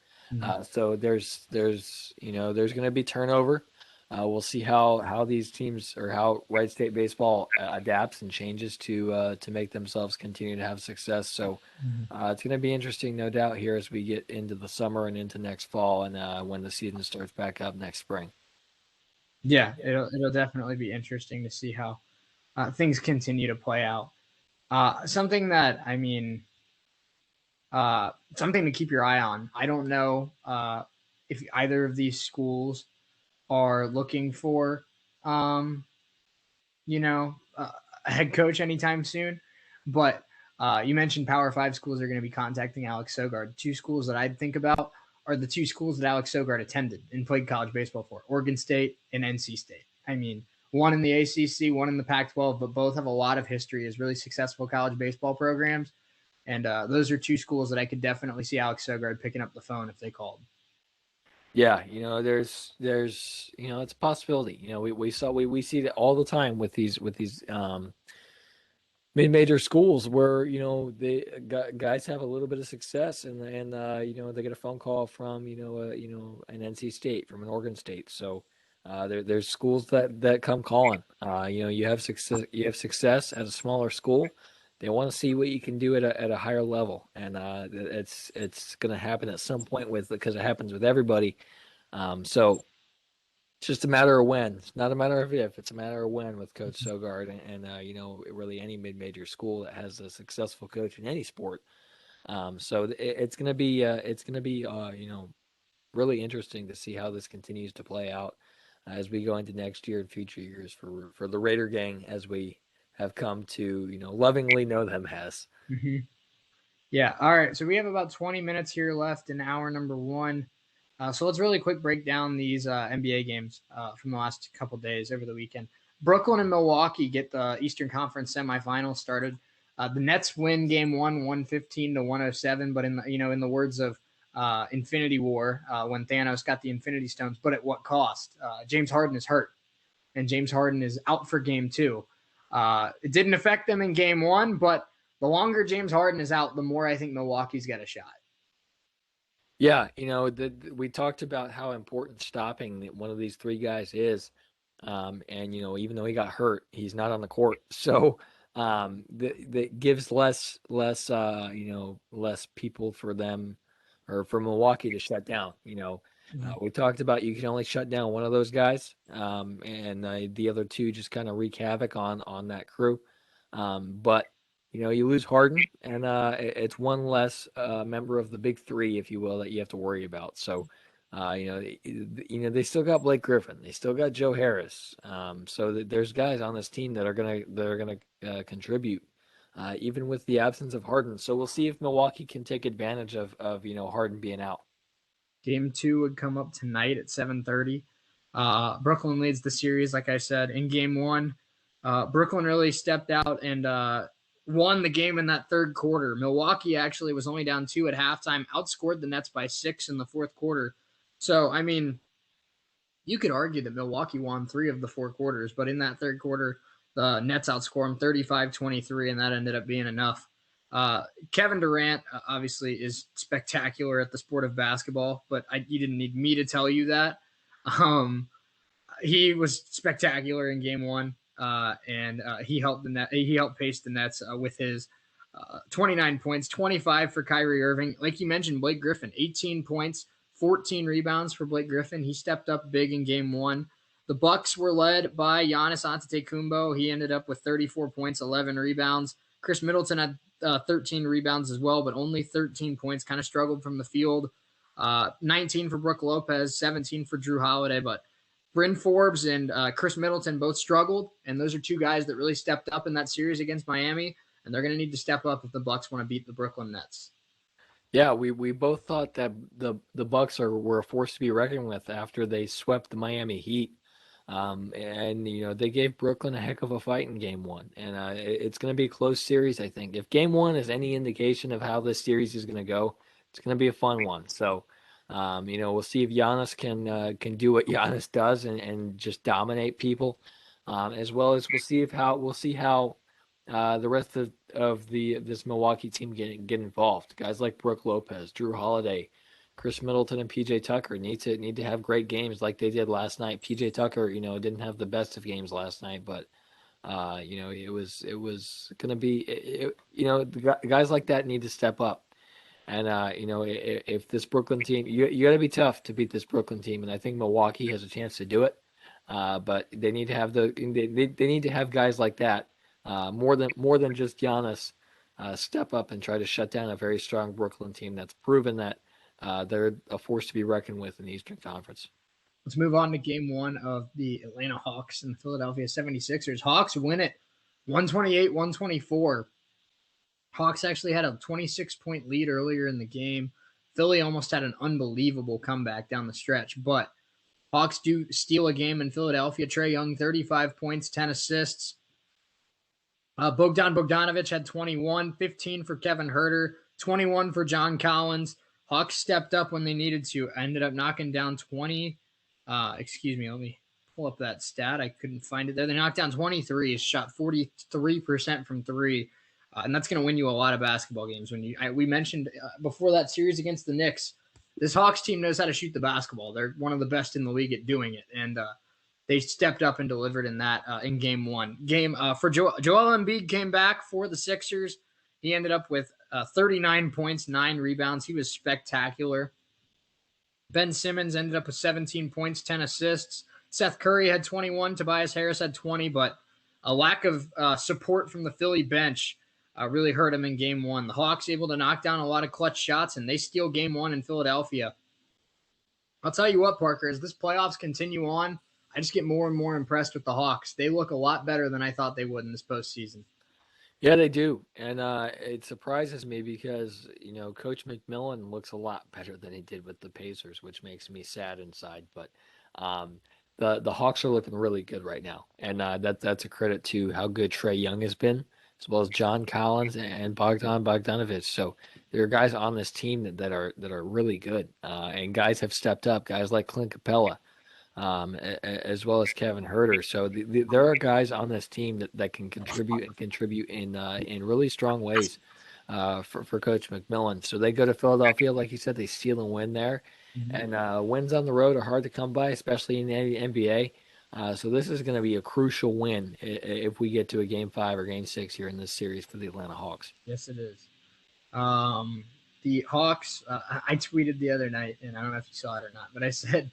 So there's going to be turnover. We'll see how these teams or how Wright State baseball adapts and changes to make themselves continue to have success. So it's going to be interesting, no doubt, here as we get into the summer and into next fall and when the season starts back up next spring. Yeah, it'll definitely be interesting to see how things continue to play out. Something that something to keep your eye on. I don't know if either of these schools are looking for, a head coach anytime soon. But you mentioned Power 5 schools are going to be contacting Alex Sogard. Two schools that I'd think about are the two schools that Alex Sogard attended and played college baseball for, Oregon State and NC State. I mean, one in the ACC, one in the Pac-12, but both have a lot of history as really successful college baseball programs. And those are two schools that I could definitely see Alex Sogard picking up the phone if they called. Yeah, there's it's a possibility. We see it all the time with these mid-major schools where they guys have a little bit of success and they get a phone call from an NC State, from an Oregon State. So there's schools that come calling. You have success at a smaller school. They want to see what you can do at a higher level, and it's going to happen at some point because it happens with everybody. So it's just a matter of when. It's not a matter of if. It's a matter of when with Coach Sogard and really any mid-major school that has a successful coach in any sport. So it's going to be really interesting to see how this continues to play out as we go into next year and future years for the Raider gang, as we have come to lovingly know them as. Mm-hmm. Yeah. All right. So we have about 20 minutes here left in hour number one. So let's really quick break down these NBA games from the last couple days over the weekend. Brooklyn and Milwaukee get the Eastern Conference semifinals started. The Nets win game one, 115-107. But in the words of Infinity War, when Thanos got the Infinity Stones, but at what cost? James Harden is hurt, and James Harden is out for game two. It didn't affect them in game one, but the longer James Harden is out, the more I think Milwaukee's got a shot. Yeah, we talked about how important stopping one of these three guys is. And even though he got hurt, he's not on the court. So that gives less less people for them or for Milwaukee to shut down. We talked about you can only shut down one of those guys, and the other two just kind of wreak havoc on that crew. But you lose Harden, and it's one less member of the big three, if you will, that you have to worry about. So, they still got Blake Griffin, they still got Joe Harris. So there's guys on this team that are gonna contribute, even with the absence of Harden. So we'll see if Milwaukee can take advantage of Harden being out. Game 2 would come up tonight at 7:30. Brooklyn leads the series, like I said. In Game 1, Brooklyn really stepped out and won the game in that third quarter. Milwaukee actually was only down 2 at halftime, outscored the Nets by 6 in the fourth quarter. So, I mean, you could argue that Milwaukee won 3 of the 4 quarters, but in that third quarter, the Nets outscored them 35-23, and that ended up being enough. Kevin Durant obviously is spectacular at the sport of basketball, but you didn't need me to tell you that. He was spectacular in Game 1, and he helped pace the Nets with his 29 points, 25 for Kyrie Irving. Like you mentioned, Blake Griffin, 18 points, 14 rebounds for Blake Griffin. He stepped up big in Game 1. The Bucks were led by Giannis Antetokounmpo. He ended up with 34 points, 11 rebounds. Chris Middleton had 13 rebounds as well, but only 13 points, kind of struggled from the field. 19 for Brook Lopez, 17 for Drew Holiday, but Bryn Forbes and Chris Middleton both struggled, and those are two guys that really stepped up in that series against Miami, and they're going to need to step up if the Bucks want to beat the Brooklyn Nets. Yeah, we both thought that the Bucks were a force to be reckoned with after they swept the Miami Heat. And they gave Brooklyn a heck of a fight in Game 1, and it's going to be a close series. I think if Game 1 is any indication of how this series is going to go, it's going to be a fun one. So, we'll see if Giannis can do what Giannis does and just dominate people, as well as we'll see how the rest of this Milwaukee team get involved. Guys like Brook Lopez, Drew Holiday, Chris Middleton, and PJ Tucker need to have great games like they did last night. PJ Tucker, didn't have the best of games last night, but it was going to be, guys like that need to step up. And if this Brooklyn team, you got to be tough to beat this Brooklyn team, and I think Milwaukee has a chance to do it. But they need to have they need to have guys like that, more than just Giannis, step up and try to shut down a very strong Brooklyn team that's proven that they're a force to be reckoned with in the Eastern Conference. Let's move on to Game 1 of the Atlanta Hawks and the Philadelphia 76ers. Hawks win it 128-124. Hawks actually had a 26-point lead earlier in the game. Philly almost had an unbelievable comeback down the stretch, but Hawks do steal a game in Philadelphia. Trae Young, 35 points, 10 assists. Bogdan Bogdanovic had 21, 15 for Kevin Huerter, 21 for John Collins. Hawks stepped up when they needed to. Ended up knocking down 20. Let me pull up that stat. I couldn't find it there. They knocked down 23. Shot 43% from three. And that's going to win you a lot of basketball games. We mentioned before that series against the Knicks, this Hawks team knows how to shoot the basketball. They're one of the best in the league at doing it. And they stepped up and delivered in that in Game 1. For Joel Embiid came back for the Sixers. He ended up with 39 points, 9 rebounds. He was spectacular. Ben Simmons ended up with 17 points, 10 assists. Seth Curry had 21. Tobias Harris had 20. But a lack of support from the Philly bench really hurt him in Game 1. The Hawks able to knock down a lot of clutch shots, and they steal Game 1 in Philadelphia. I'll tell you what, Parker, as this playoffs continue on, I just get more and more impressed with the Hawks. They look a lot better than I thought they would in this postseason. Yeah, they do, and it surprises me because Coach McMillan looks a lot better than he did with the Pacers, which makes me sad inside. But the Hawks are looking really good right now, and that's a credit to how good Trae Young has been, as well as John Collins and Bogdan Bogdanovic. So there are guys on this team that are really good, and guys have stepped up. Guys like Clint Capella. As well as Kevin Huerter. So there are guys on this team that can contribute in really strong ways for Coach McMillan. So they go to Philadelphia, like you said, they steal and win there. Mm-hmm. And wins on the road are hard to come by, especially in the NBA. So this is going to be a crucial win if we get to a Game 5 or Game 6 here in this series for the Atlanta Hawks. Yes, it is. The Hawks, I tweeted the other night, and I don't know if you saw it or not, but I said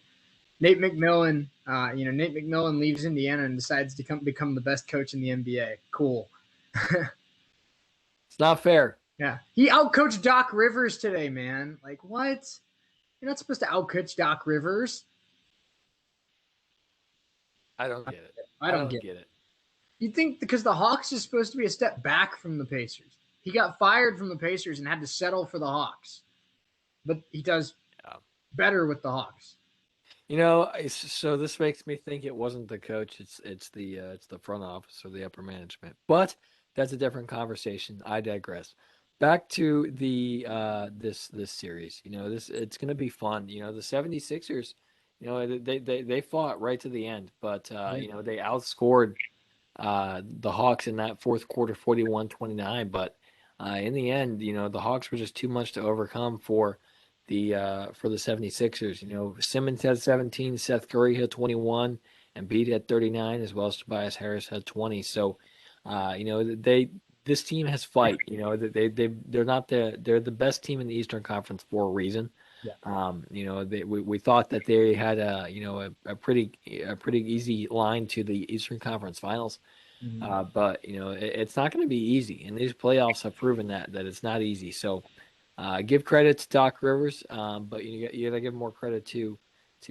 Nate McMillan, Nate McMillan leaves Indiana and decides to become the best coach in the NBA. Cool. It's not fair. Yeah. He outcoached Doc Rivers today, man. Like, what? You're not supposed to outcoach Doc Rivers. I don't get it. I don't get it. You'd think because the Hawks is supposed to be a step back from the Pacers. He got fired from the Pacers and had to settle for the Hawks. But he does better with the Hawks. So this makes me think it wasn't the coach. It's the front office or the upper management. But that's a different conversation. I digress. Back to the this series. It's going to be fun. The 76ers, they fought right to the end, but they outscored the Hawks in that fourth quarter 41-29, but in the end, the Hawks were just too much to overcome for the 76ers. Simmons had 17, Seth Curry had 21, and Embiid had 39, as well as Tobias Harris had 20. So, this team has fight. They're not they're the best team in the Eastern Conference for a reason. Yeah. We thought that they had a pretty easy line to the Eastern Conference Finals. Mm-hmm. But it's not going to be easy, and these playoffs have proven that it's not easy. So give credit to Doc Rivers, but you got to give more credit to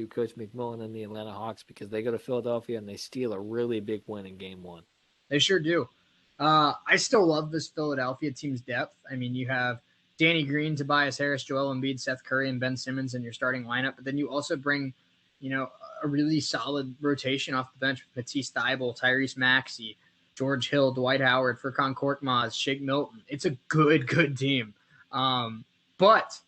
Coach McMillan and the Atlanta Hawks, because they go to Philadelphia and they steal a really big win in Game 1. They sure do. I still love this Philadelphia team's depth. I mean, you have Danny Green, Tobias Harris, Joel Embiid, Seth Curry, and Ben Simmons in your starting lineup, but then you also bring a really solid rotation off the bench with Matisse Thybulle, Tyrese Maxey, George Hill, Dwight Howard, Furkan Korkmaz, Shake Milton. It's a good team. But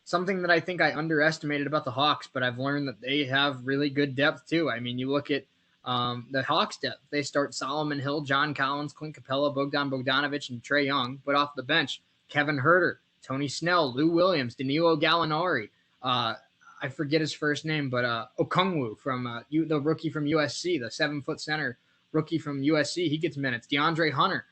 something that I think I underestimated about the Hawks, but I've learned that they have really good depth too. I mean, you look at the Hawks depth. They start Solomon Hill, John Collins, Clint Capella, Bogdan Bogdanovic, and Trae Young. But off the bench, Kevin Huerter, Tony Snell, Lou Williams, Danilo Gallinari, I forget his first name, but Okongwu from the rookie from USC, the 7-foot center rookie from USC. He gets minutes. DeAndre Hunter,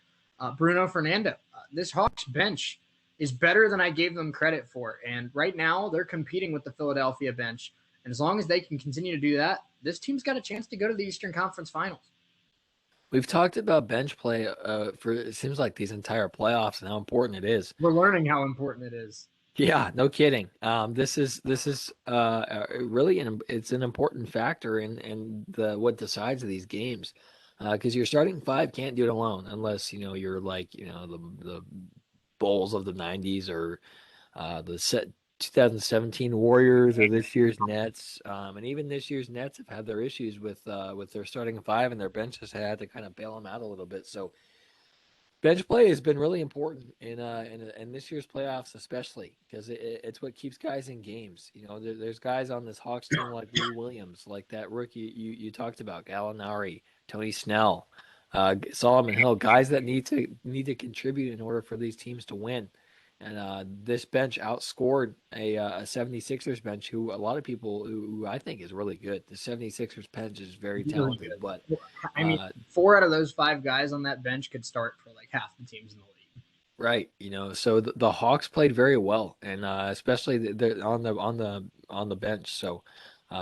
Bruno Fernando. This Hawks bench is better than I gave them credit for. And right now they're competing with the Philadelphia bench. And as long as they can continue to do that, this team's got a chance to go to the Eastern Conference Finals. We've talked about bench play for it seems like these entire playoffs and how important it is. We're learning how important it is. Yeah, no kidding. This is really it's an important factor in what decides these games, because your starting five can't do it alone unless you're like the Bulls of the '90s or the 2017 Warriors or this year's Nets, and even this year's Nets have had their issues with their starting five, and their bench has had to kind of bail them out a little bit. So bench play has been really important in this year's playoffs, especially because it's what keeps guys in games. There's guys on this Hawks team like Lou Williams, like that rookie you talked about, Gallinari, Tony Snell, Solomon Hill, guys that need to contribute in order for these teams to win. And this bench outscored a 76ers bench who a lot of people who I think is really good. The 76ers bench is very talented, but I mean, 4 out of those 5 guys on that bench could start for like half the teams in the league. Right, so the Hawks played very well, and especially on the bench. So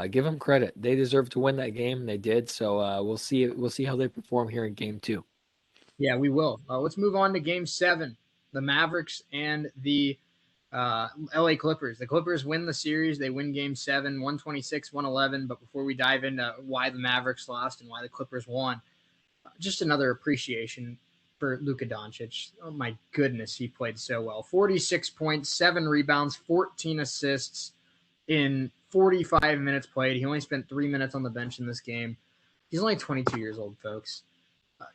give them credit; they deserve to win that game, and they did. So we'll see how they perform here in Game 2. Yeah, we will. Let's move on to Game 7. The Mavericks and the LA Clippers. The Clippers win the series. They win Game 7, 126-111. But before we dive into why the Mavericks lost and why the Clippers won, just another appreciation for Luka Doncic. Oh, my goodness, he played so well. 46 points, 7 rebounds, 14 assists in 45 minutes played. He only spent 3 minutes on the bench in this game. He's only 22 years old, folks.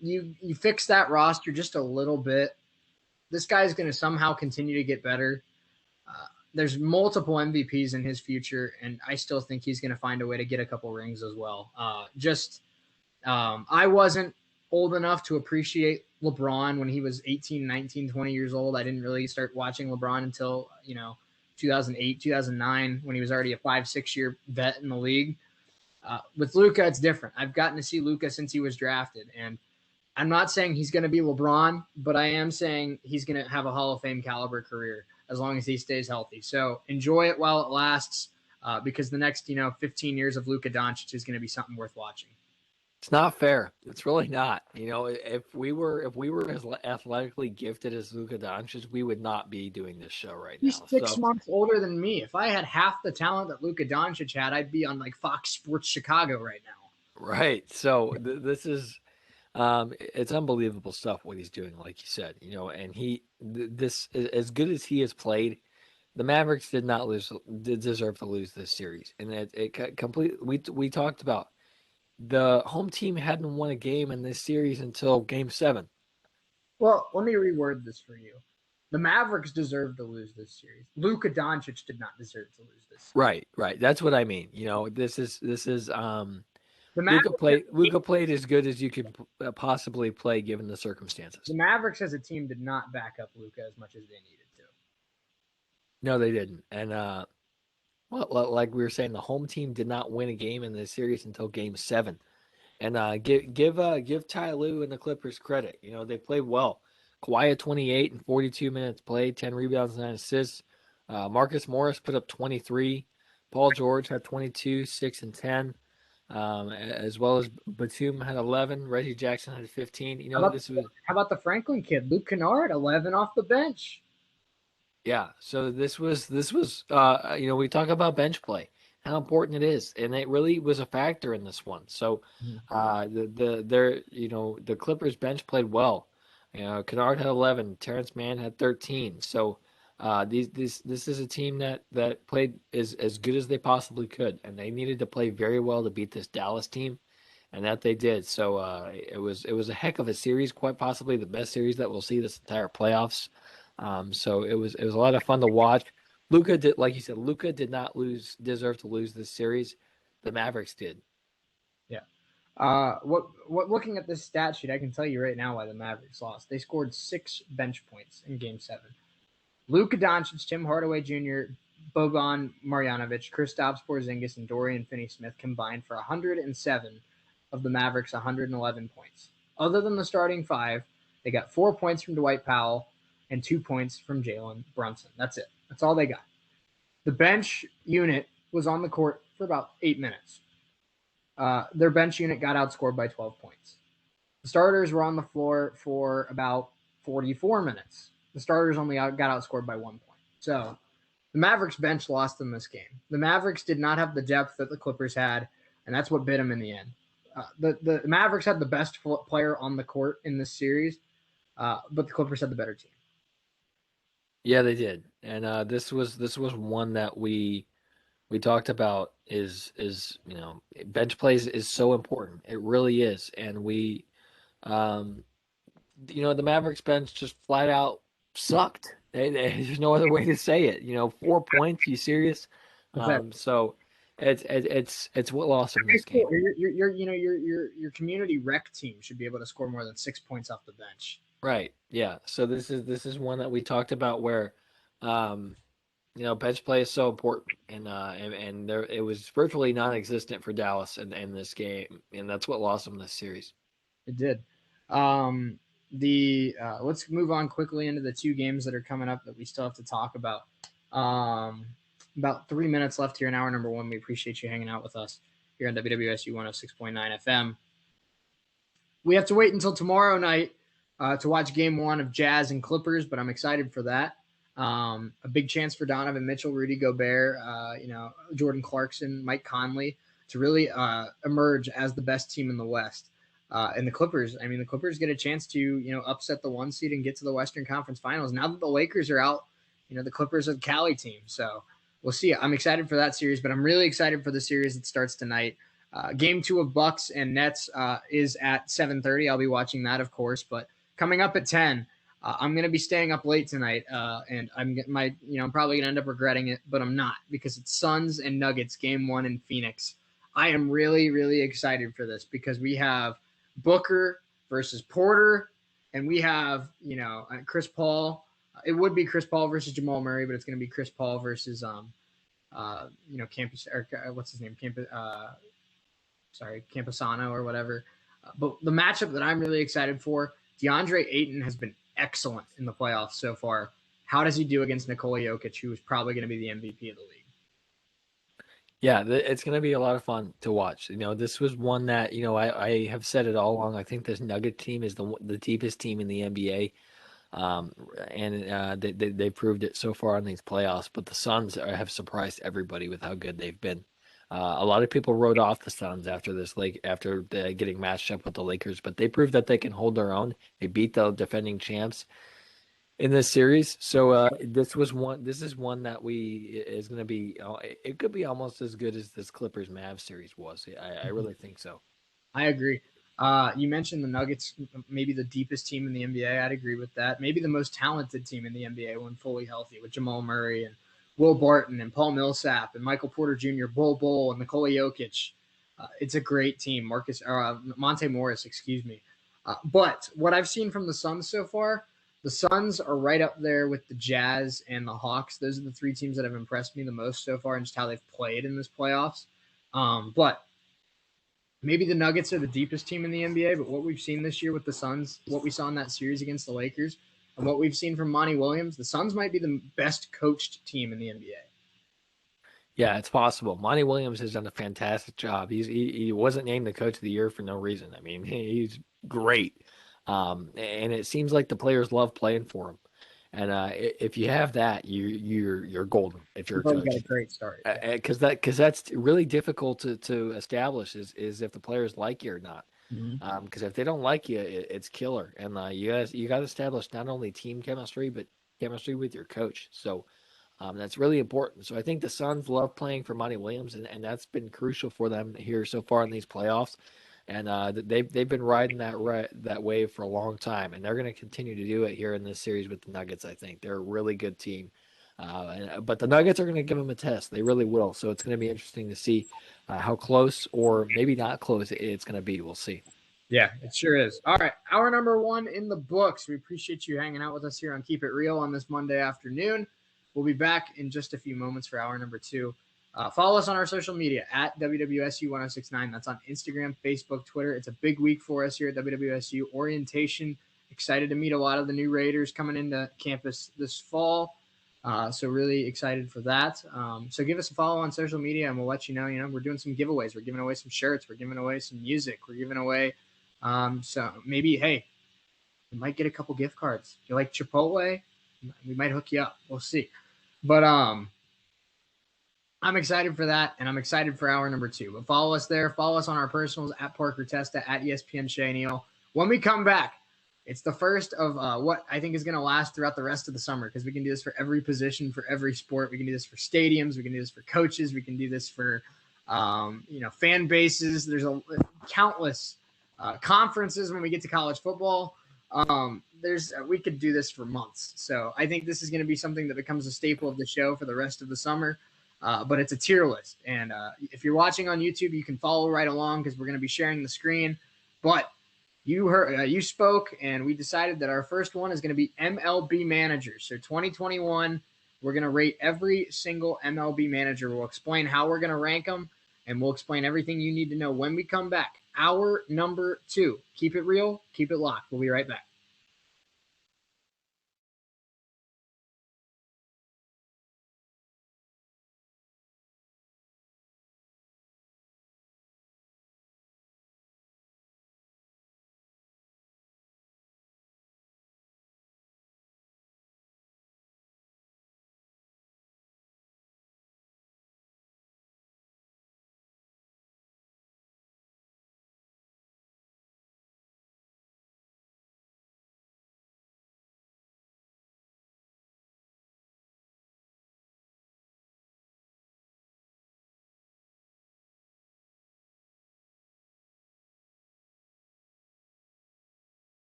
You fix that roster just a little bit, this guy's going to somehow continue to get better. There's multiple MVPs in his future, and I still think he's going to find a way to get a couple rings as well. I wasn't old enough to appreciate LeBron when he was 18, 19, 20 years old. I didn't really start watching LeBron until, 2008, 2009, when he was already a 5-6 year vet in the league. With Luka, it's different. I've gotten to see Luka since he was drafted, and I'm not saying he's going to be LeBron, but I am saying he's going to have a Hall of Fame caliber career as long as he stays healthy. So enjoy it while it lasts, because the next 15 years of Luka Doncic is going to be something worth watching. It's not fair. It's really not. If we were as athletically gifted as Luka Doncic, we would not be doing this show right He's now. 6 months older than me. If I had half the talent that Luka Doncic had, I'd be on like Fox Sports Chicago right now. Right. So this is it's unbelievable stuff what he's doing, like you said. And this as good as he has played, the Mavericks did deserve to lose this series, and it completely. We talked about the home team hadn't won a game in this series until Game 7. Well, let me reword this for you. The Mavericks deserve to lose this series. Luka Doncic did not deserve to lose this series. Right. That's what I mean. This is The Luka played as good as you could possibly play given the circumstances. The Mavericks as a team did not back up Luka as much as they needed to. No, they didn't. And like we were saying, the home team did not win a game in this series until Game 7. And give Ty Lue and the Clippers credit. They played well. Kawhi 28 and 42 minutes played, 10 rebounds, 9 assists. Marcus Morris put up 23. Paul George had 22, 6 and 10. As well as Batum had 11. Reggie Jackson had 15. How about the Franklin kid, Luke Kennard, 11 off the bench. Yeah. So this was we talk about bench play, how important it is, and it really was a factor in this one. So the Clippers bench played well. Kennard had 11. Terrence Mann had 13. So this is a team that played as good as they possibly could, and they needed to play very well to beat this Dallas team, and that they did. So it was a heck of a series, quite possibly the best series that we'll see this entire playoffs. So it was a lot of fun to watch. Luka did, like you said, Luka did not deserve to lose this series. The Mavericks did. Yeah. What looking at this stat sheet, I can tell you right now why the Mavericks lost. They scored 6 bench points in Game 7. Luka Doncic, Tim Hardaway Jr., Boban Marjanovic, Kristaps Porzingis, and Dorian Finney-Smith combined for 107 of the Mavericks' 111 points. Other than the starting 5, they got 4 points from Dwight Powell and 2 points from Jalen Brunson. That's it. That's all they got. The bench unit was on the court for about 8 minutes. Their bench unit got outscored by 12 points. The starters were on the floor for about 44 minutes. The starters only got outscored by 1 point. So the Mavericks bench lost them this game. The Mavericks did not have the depth that the Clippers had, and that's what bit them in the end. The Mavericks had the best player on the court in this series, but the Clippers had the better team. Yeah, they did, and this was one that we talked about is bench plays is so important. It really is, and the Mavericks bench just flat out sucked. There's no other way to say it. 4 points. You serious? So it's what lost them this game. Your community rec team should be able to score more than 6 points off the bench. Right. Yeah. So this is one that we talked about where, bench play is so important, and there it was virtually non-existent for Dallas in this game, and that's what lost them this series. It did. Let's move on quickly into the 2 games that are coming up that we still have to talk about. About 3 minutes left here in hour number 1. We appreciate you hanging out with us here on WWSU 106.9 FM. We have to wait until tomorrow night to watch Game 1 of Jazz and Clippers, but I'm excited for that. A big chance for Donovan Mitchell, Rudy Gobert, Jordan Clarkson, Mike Conley to really emerge as the best team in the West. And the Clippers get a chance to, upset the 1 seed and get to the Western Conference Finals. Now that the Lakers are out, the Clippers are the Cali team. So we'll see. I'm excited for that series, but I'm really excited for the series that starts tonight. Game 2 of Bucks and Nets is at 7:30. I'll be watching that, of course, but coming up at 10, I'm going to be staying up late tonight, and I'm probably going to end up regretting it, but I'm not, because it's Suns and Nuggets Game 1 in Phoenix. I am really, really excited for this because we have Booker versus Porter, and we have, Chris Paul. It would be Chris Paul versus Jamal Murray, but it's going to be Chris Campus, or what's his name? sorry, Camposano or whatever. But the matchup that I'm really excited for, DeAndre Ayton has been excellent in the playoffs so far. How does he do against Nikola Jokic, who is probably going to be the MVP of the league? Yeah, it's going to be a lot of fun to watch. This was one that, I have said it all along. I think this Nugget team is the deepest team in the NBA. And they proved it so far in these playoffs. But the Suns have surprised everybody with how good they've been. A lot of people wrote off the Suns after getting matched up with the Lakers, but they proved that they can hold their own. They beat the defending champs in this series. So This is one that we is going to be. It could be almost as good as this Clippers Mavs series was. I really think so. I agree. You mentioned the Nuggets, maybe the deepest team in the NBA. I'd agree with that. Maybe the most talented team in the NBA when fully healthy, with Jamal Murray and Will Barton and Paul Millsap and Michael Porter Jr., Bol Bol and Nikola Jokic. It's a great team. Monte Morris, excuse me. But what I've seen from the Suns so far, the Suns are right up there with the Jazz and the Hawks. Those are the three teams that have impressed me the most so far, and just how they've played in this playoffs. But maybe the Nuggets are the deepest team in the NBA, but what we've seen this year with the Suns, what we saw in that series against the Lakers, and what we've seen from Monty Williams, the Suns might be the best coached team in the NBA. Yeah, it's possible. Monty Williams has done a fantastic job. He wasn't named the coach of the year for no reason. I mean, he's great, and it seems like the players love playing for him. And if you have that, you're golden if you're a You've already got coach. a great start. Yeah. Because that's really difficult to establish is if the players like you or not. Mm-hmm. Because if they don't like you, it's killer. And you got to establish not only team chemistry but chemistry with your coach. So. That's really important. So I think the Suns love playing for Monty Williams, and that's been crucial for them here so far in these playoffs. And they've been riding that wave for a long time, and they're going to continue to do it here in this series with the Nuggets. I think they're a really good team, but the Nuggets are going to give them a test. They really will. So it's going to be interesting to see how close or maybe not close it's going to be. We'll see. Yeah, it sure is. All right, hour number one in the books. We appreciate you hanging out with us here on Keep It Real on this Monday afternoon. We'll be back in just a few moments for hour number two. Follow us on our social media at WWSU1069. That's on Instagram, Facebook, Twitter. It's a big week for us here at WWSU. Orientation. Excited to meet a lot of the new Raiders coming into campus this fall. So really excited for that. So give us a follow on social media, and we'll let you know. We're doing some giveaways. We're giving away some shirts. We're giving away some music. We're giving away so maybe, hey, you might get a couple gift cards. If you like Chipotle, we might hook you up. We'll see. But I'm excited for that, and I'm excited for hour number two. But follow us there. Follow us on our personals at Parker Testa, at ESPN Shea Neal. When we come back, it's the first of what I think is going to last throughout the rest of the summer, because we can do this for every position, for every sport. We can do this for stadiums. We can do this for coaches. We can do this for fan bases. There's countless conferences when we get to college football. We could do this for months. So I think this is going to be something that becomes a staple of the show for the rest of the summer. But it's a tier list. And if you're watching on YouTube, you can follow right along, because we're going to be sharing the screen. But you spoke, and we decided that our first one is going to be MLB managers. So 2021, we're going to rate every single MLB manager. We'll explain how we're going to rank them, and we'll explain everything you need to know when we come back. Hour number two. Keep it real. Keep it locked. We'll be right back.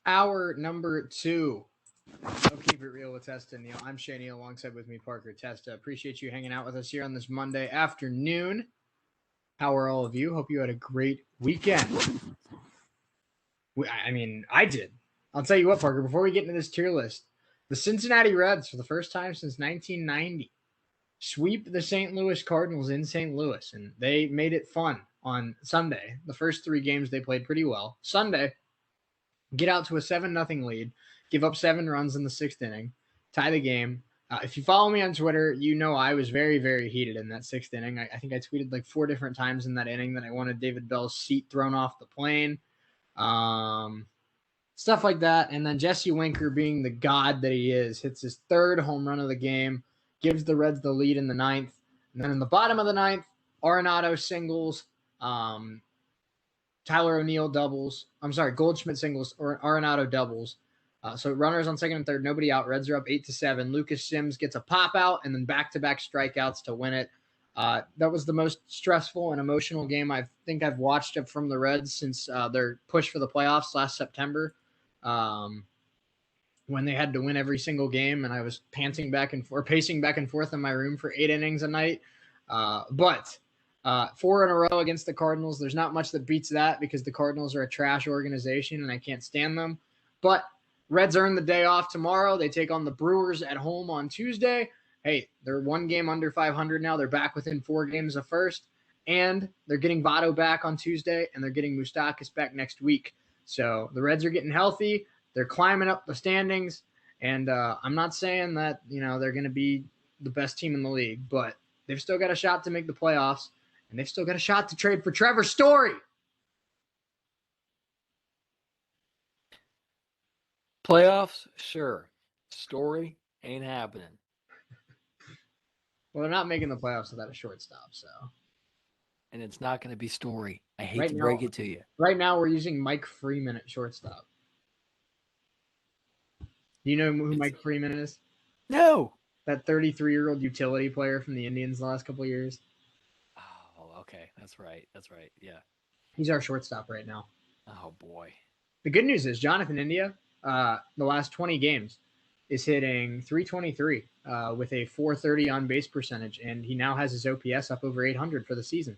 Hour number 2. I'll keep it real with Testa and Neal. I'm Shea Neal, alongside with me, Parker Testa. Appreciate you hanging out with us here on this Monday afternoon. How are all of you? Hope you had a great weekend. I did. I'll tell you what, Parker, before we get into this tier list, the Cincinnati Reds, for the first time since 1990, sweep the St. Louis Cardinals in St. Louis, and they made it fun on Sunday. The first 3 games they played pretty well. Sunday, get out to a 7-0 lead, give up 7 runs in the 6th inning, tie the game. If you follow me on Twitter, you know I was very, very heated in that 6th inning. I think I tweeted like 4 different times in that inning that I wanted David Bell's seat thrown off the plane. Stuff like that. And then Jesse Winker, being the god that he is, hits his 3rd home run of the game, gives the Reds the lead in the 9th. And then in the bottom of the 9th, Arenado singles, Tyler O'Neill doubles. Goldschmidt singles, or Arenado doubles. So runners on 2nd and 3rd, nobody out. Reds are up 8-7. Lucas Sims gets a pop out and then back-to-back strikeouts to win it. That was the most stressful and emotional game I think I've watched from the Reds since their push for the playoffs last September, when they had to win every single game, and I was pacing back and forth in my room for 8 innings a night. But 4 in a row against the Cardinals, there's not much that beats that because the Cardinals are a trash organization and I can't stand them. But Reds earn the day off tomorrow. They take on the Brewers at home on Tuesday. Hey, they're 1 game under 500 now. They're back within 4 games of first, and they're getting Votto back on Tuesday, and they're getting Moustakas back next week. So the Reds are getting healthy. They're climbing up the standings, and I'm not saying that they're going to be the best team in the league, but they've still got a shot to make the playoffs, and they've still got a shot to trade for Trevor Story. Playoffs, sure. Story ain't happening. Well, they're not making the playoffs without a shortstop, so. And it's not going to be Story. I hate to break it to you. Right now, we're using Mike Freeman at shortstop. Do you know who Mike Freeman is? No. That 33-year-old utility player from the Indians the last couple of years. Oh, okay. That's right. Yeah. He's our shortstop right now. Oh, boy. The good news is Jonathan India, the last 20 games, is hitting .323 with a .430 on-base percentage, and he now has his OPS up over 800 for the season.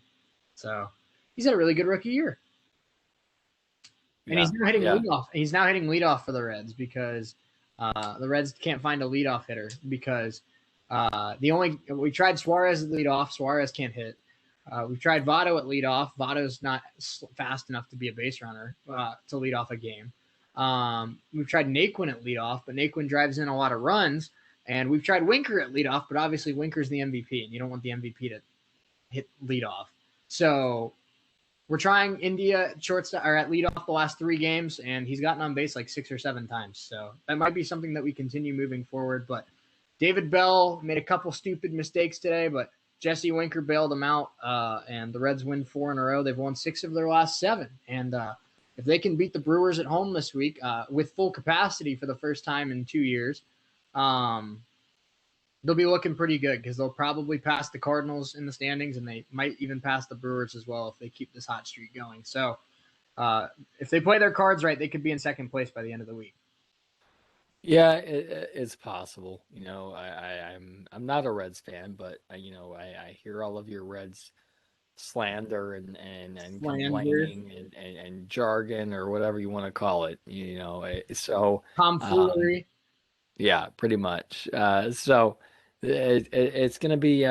So he's had a really good rookie year. And he's now hitting leadoff. He's now hitting leadoff for the Reds because the Reds can't find a leadoff hitter because we tried Suarez at leadoff. Suarez can't hit. We've tried Votto at leadoff. Votto's not fast enough to be a base runner to lead off a game. We've tried Naquin at leadoff, but Naquin drives in a lot of runs. And we've tried Winker at leadoff, but obviously Winker's the MVP, and you don't want the MVP to hit leadoff. So we're trying India shortstop or at leadoff the last 3 games, and he's gotten on base like 6 or 7 times. So that might be something that we continue moving forward. But David Bell made a couple stupid mistakes today, but Jesse Winker bailed him out, and the Reds win 4 in a row. They've won 6 of their last 7. And if they can beat the Brewers at home this week with full capacity for the first time in 2 years, they'll be looking pretty good because they'll probably pass the Cardinals in the standings, and they might even pass the Brewers as well if they keep this hot streak going. So if they play their cards right, they could be in 2nd place by the end of the week. Yeah, it's possible. I'm not a Reds fan, but I hear all of your Reds slander and complaining and jargon or whatever you want to call it. So tomfoolery. Yeah, pretty much. So it's going to be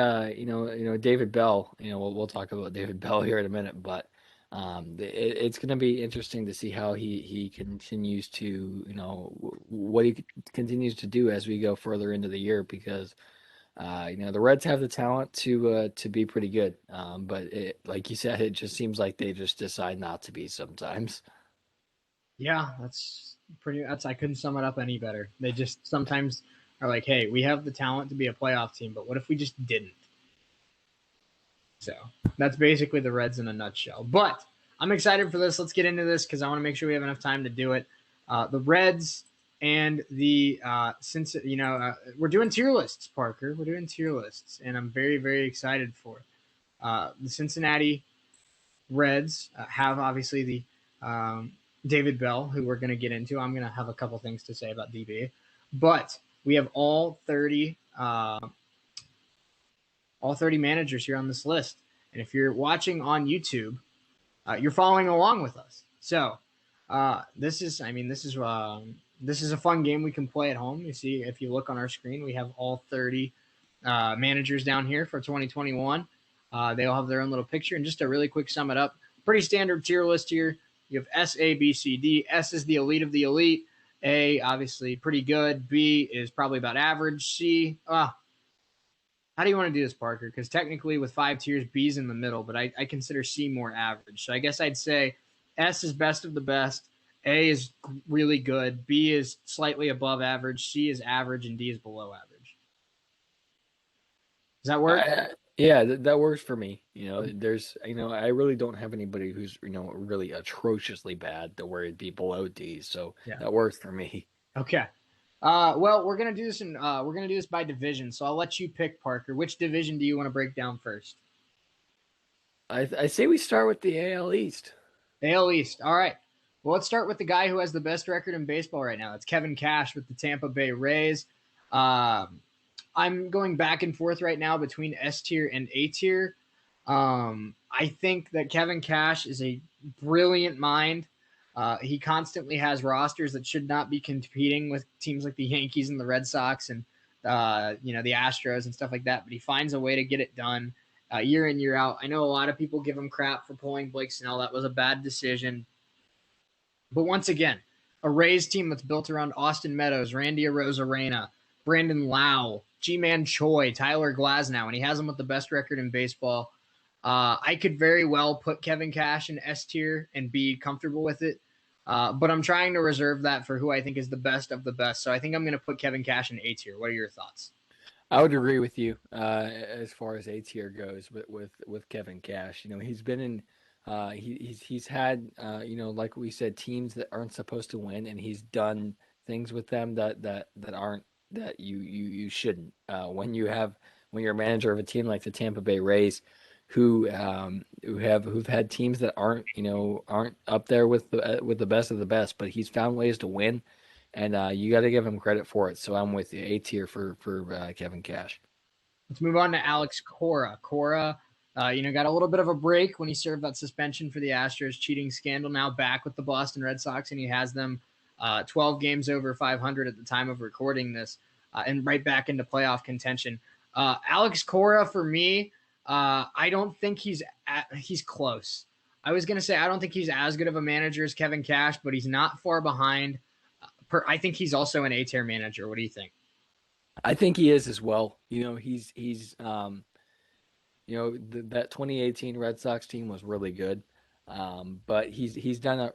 David Bell. We'll talk about David Bell here in a minute, but it's going to be interesting to see how he continues to what he continues to do as we go further into the year because the Reds have the talent to be pretty good, but like you said, it just seems like they just decide not to be sometimes. Yeah, I couldn't sum it up any better. They just sometimes are like, hey, we have the talent to be a playoff team, but what if we just didn't? So that's basically the Reds in a nutshell. But I'm excited for this. Let's get into this because I want to make sure we have enough time to do it. The Reds and the we're doing tier lists, Parker. We're doing tier lists, and I'm very, very excited for it. The Cincinnati Reds have obviously the David Bell, who we're going to get into. I'm going to have a couple things to say about DB, but we have all 30 managers here on this list. And if you're watching on YouTube, you're following along with us. So this is a fun game we can play at home. You see, if you look on our screen, we have all 30 managers down here for 2021. They all have their own little picture. And just to really quick sum it up, pretty standard tier list here. You have S, A, B, C, D. S is the elite of the elite. A, obviously pretty good. B is probably about average. C, how do you want to do this, Parker? Because technically with 5 tiers, B's in the middle, but I consider C more average. So I guess I'd say S is best of the best. A is really good. B is slightly above average. C is average, and D is below average. Does that work? Yeah, that works for me. I really don't have anybody who's, really atrociously bad to where it'd be below D. So that works for me. Okay. Well, we're gonna do this by division. So I'll let you pick, Parker. Which division do you want to break down first? I say we start with the AL East. AL East. All right. Well, let's start with the guy who has the best record in baseball right now. It's Kevin Cash with the Tampa Bay Rays. I'm going back and forth right now between S tier and A tier. I think that Kevin Cash is a brilliant mind. He constantly has rosters that should not be competing with teams like the Yankees and the Red Sox and the Astros and stuff like that. But he finds a way to get it done year in, year out. I know a lot of people give him crap for pulling Blake Snell. That was a bad decision. But once again, a Rays team that's built around Austin Meadows, Randy Arozarena, Brandon Lau, G-Man Choi, Tyler Glasnow, and he has them with the best record in baseball. I could very well put Kevin Cash in S tier and be comfortable with it, but I'm trying to reserve that for who I think is the best of the best. So I think I'm going to put Kevin Cash in A tier. What are your thoughts? I would agree with you as far as A tier goes, but with Kevin Cash, he's been in. He's had like we said, teams that aren't supposed to win, and he's done things with them that aren't, that you shouldn't. When you're a manager of a team like the Tampa Bay Rays, who've had teams that aren't up there with the best of the best, but he's found ways to win, and you got to give him credit for it. So I'm with you, A tier for Kevin Cash. Let's move on to Alex Cora. Cora, got a little bit of a break when he served that suspension for the Astros cheating scandal. Now back with the Boston Red Sox, and he has them 12 games over 500 at the time of recording this, and right back into playoff contention. Alex Cora, for me, I don't think he's close. I was going to say I don't think he's as good of a manager as Kevin Cash, but he's not far behind. I think he's also an A-tier manager. What do you think? I think he is as well. He's that 2018 Red Sox team was really good. But he's done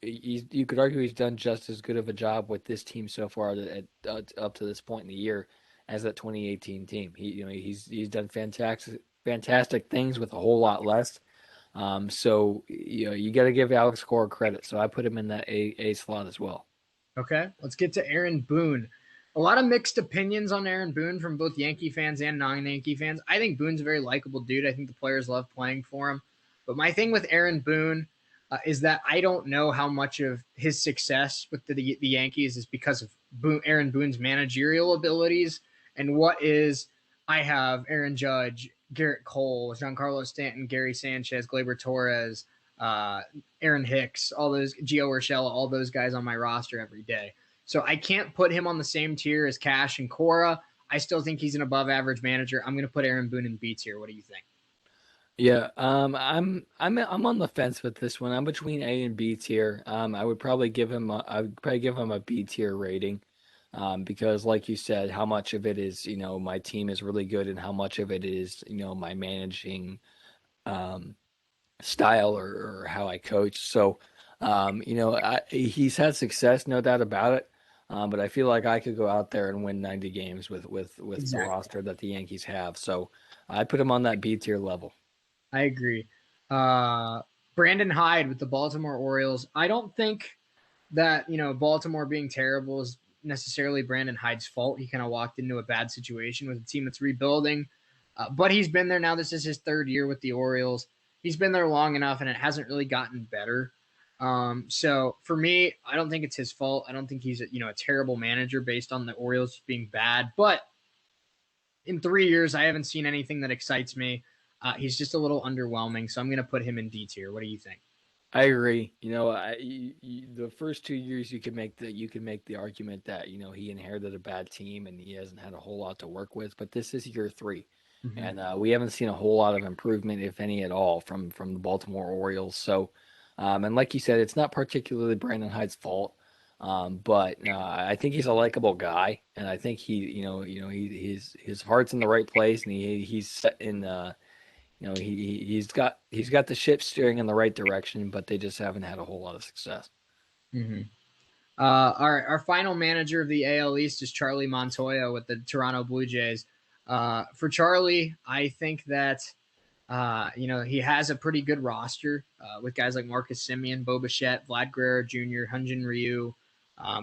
you could argue he's done just as good of a job with this team so far up to this point in the year as that 2018 team. He's done fantastic things with a whole lot less. So you got to give Alex Cora credit. So I put him in that A slot as well. Okay, let's get to Aaron Boone. A lot of mixed opinions on Aaron Boone from both Yankee fans and non-Yankee fans. I think Boone's a very likable dude. I think the players love playing for him. But my thing with Aaron Boone is that I don't know how much of his success with the Yankees is because of Aaron Boone's managerial abilities and what is I have Aaron Judge, Garrett Cole, Giancarlo Stanton, Gary Sanchez, Gleyber Torres, Aaron Hicks, all those, Gio Urshela, all those guys on my roster every day. So I can't put him on the same tier as Cash and Cora. I still think he's an above average manager. I'm going to put Aaron Boone in B tier. What do you think? Yeah, I'm on the fence with this one. I'm between A and B tier. I would probably give him a B tier rating, because like you said, how much of it is my team is really good, and how much of it is my managing style or how I coach. So he's had success, no doubt about it. But I feel like I could go out there and win 90 games with the roster that the Yankees have. So I put him on that B tier level. I agree. Brandon Hyde with the Baltimore Orioles. I don't think that, Baltimore being terrible is necessarily Brandon Hyde's fault. He kind of walked into a bad situation with a team that's rebuilding. But he's been there now. This is his third year with the Orioles. He's been there long enough, and it hasn't really gotten better. So for me, I don't think it's his fault. I don't think he's a terrible manager based on the Orioles being bad. But in 3 years, I haven't seen anything that excites me. He's just a little underwhelming, so I'm going to put him in D tier. What do you think? I agree. The first 2 years you can make the argument that he inherited a bad team and he hasn't had a whole lot to work with. But this is year three, Mm-hmm. and we haven't seen a whole lot of improvement, if any at all, from the Baltimore Orioles. So, and like you said, it's not particularly Brandon Hyde's fault, but I think he's a likable guy, and I think his heart's in the right place, and he's set in. He's got the ship steering in the right direction, but they just haven't had a whole lot of success. Mm-hmm. Our final manager of the AL East is Charlie Montoya with the Toronto Blue Jays. For Charlie, I think that he has a pretty good roster with guys like Marcus Semien, Bo Bichette, Vlad Guerrero Jr., Hyunjin Ryu,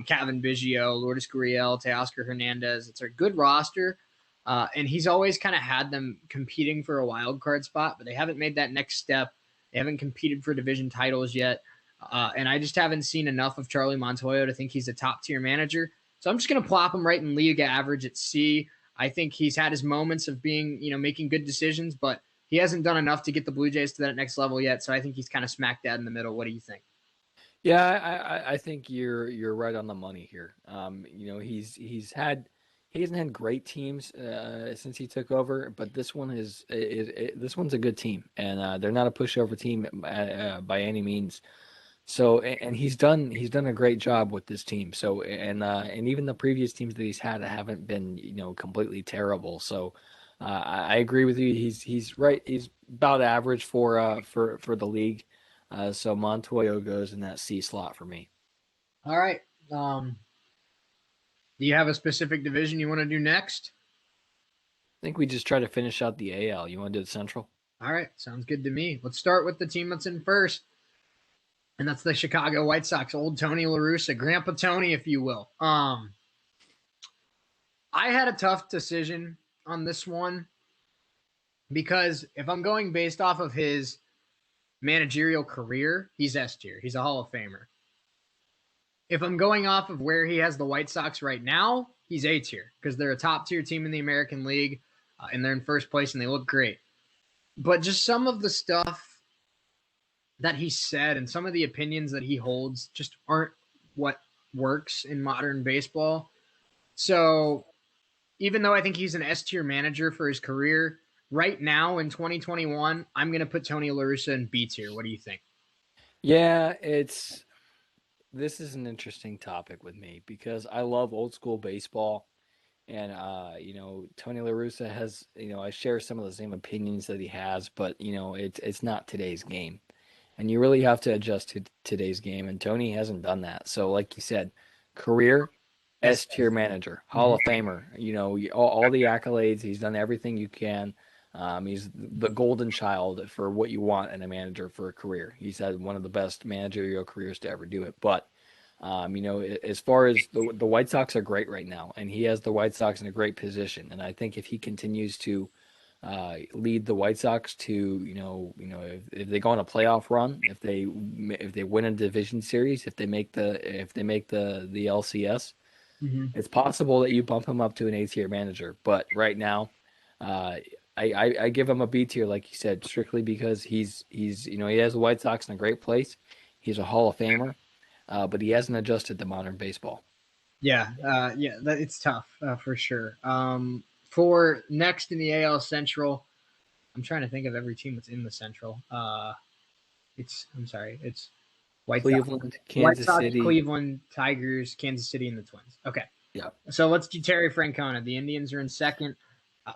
Cavan Biggio, Lourdes Gurriel, Teoscar Hernandez. It's a good roster. And he's always kind of had them competing for a wild card spot, but they haven't made that next step. They haven't competed for division titles yet. And I just haven't seen enough of Charlie Montoya to think he's a top tier manager. So I'm just going to plop him right in league average at C. I think he's had his moments of being, making good decisions, but he hasn't done enough to get the Blue Jays to that next level yet. So I think he's kind of smack dab in the middle. What do you think? Yeah, I think you're right on the money here. He hasn't had great teams since he took over, but this one's a good team, and they're not a pushover team by any means. So and he's done a great job with this team. So and even the previous teams that he's had haven't been completely terrible. So I agree with you. He's right. He's about average for the league. So Montoyo goes in that C slot for me. All right. Do you have a specific division you want to do next? I think we just try to finish out the AL. You want to do the Central? All right. Sounds good to me. Let's start with the team that's in first, and that's the Chicago White Sox. Old Tony La Russa, Grandpa Tony, if you will. I had a tough decision on this one because if I'm going based off of his managerial career, he's S tier. He's a Hall of Famer. If I'm going off of where he has the White Sox right now, he's A tier because they're a top tier team in the American League and they're in first place and they look great. But just some of the stuff that he said and some of the opinions that he holds just aren't what works in modern baseball. So even though I think he's an S tier manager for his career, right now in 2021, I'm going to put Tony La Russa in B tier. What do you think? Yeah, this is an interesting topic with me because I love old school baseball, and Tony La Russa has I share some of the same opinions that he has, but it's not today's game, and you really have to adjust to today's game, and Tony hasn't done that. So like you said, career S. S tier manager, Hall Mhm. of Famer. All the accolades. He's done everything you can. He's the golden child for what you want in a manager for a career. He's had one of the best managerial careers to ever do it. But as far as the White Sox are great right now, and he has the White Sox in a great position. And I think if he continues to lead the White Sox to if they go on a playoff run, if they win a division series, if they make the LCS, Mhm. it's possible that you bump him up to an A tier manager. But right now, uh, I give him a B tier, like you said, strictly because he has the White Sox in a great place. He's a Hall of Famer, but he hasn't adjusted to modern baseball. Yeah, it's tough for sure. For next in the AL Central, I'm trying to think of every team that's in the Central. I'm sorry, it's White Sox, Cleveland, Kansas City. Cleveland, Tigers, Kansas City, and the Twins. Okay, Yeah. so let's do Terry Francona. The Indians are in second.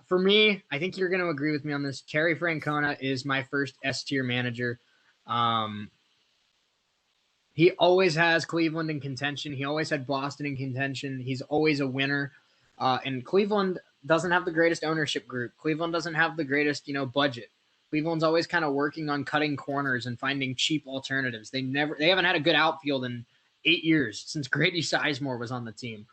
For me, I think you're going to agree with me on this. Terry Francona is my first S tier manager. Um, he always has Cleveland in contention. He always had Boston in contention. He's always a winner. And Cleveland doesn't have the greatest ownership group. Cleveland doesn't have the greatest, budget. Cleveland's always kind of working on cutting corners and finding cheap alternatives. They haven't had a good outfield in 8 years since Grady Sizemore was on the team.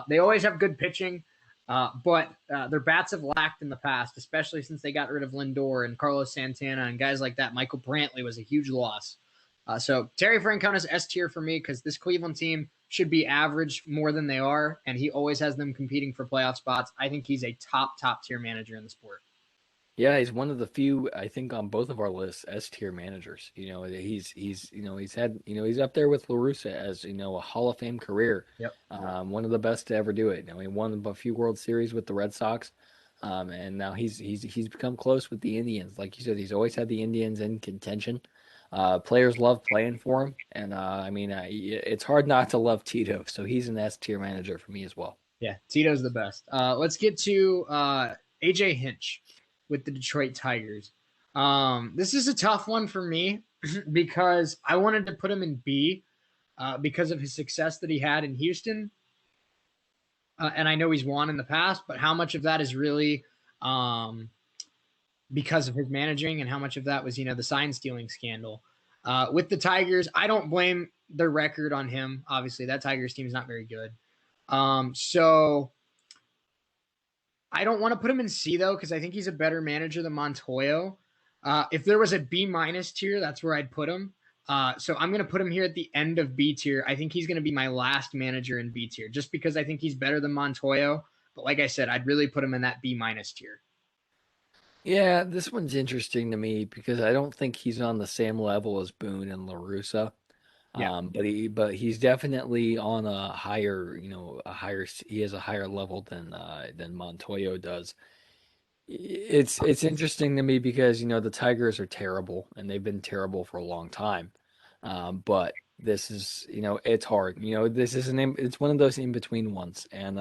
They always have good pitching, but their bats have lacked in the past, especially since they got rid of Lindor and Carlos Santana and guys like that. Michael Brantley was a huge loss. So Terry Francona's S tier for me because this Cleveland team should be average more than they are, and he always has them competing for playoff spots. I think he's a top tier manager in the sport. Yeah, he's one of the few, I think, on both of our lists, S tier managers. He's up there with La Russa as a Hall of Fame career. Yep. One of the best to ever do it. He won a few World Series with the Red Sox, and now he's become close with the Indians. Like you said, he's always had the Indians in contention. Players love playing for him, and it's hard not to love Tito. So he's an S tier manager for me as well. Yeah, Tito's the best. Let's get to AJ Hinch with the Detroit Tigers. This is a tough one for me because I wanted to put him in B because of his success that he had in Houston. And I know he's won in the past, but how much of that is really because of his managing and how much of that was, the sign stealing scandal? With the Tigers, I don't blame their record on him. Obviously, that Tigers team is not very good. So I don't want to put him in C, though, because I think he's a better manager than Montoyo. If there was a B- tier, that's where I'd put him. So I'm going to put him here at the end of B tier. I think he's going to be my last manager in B tier, just because I think he's better than Montoyo. But like I said, I'd really put him in that B- tier. Yeah, this one's interesting to me because I don't think he's on the same level as Boone and La Russa. Yeah. But he's definitely on he has a higher level than Montoyo does. It's interesting to me because the Tigers are terrible and they've been terrible for a long time. But this is it's hard. This is it's one of those in between ones. And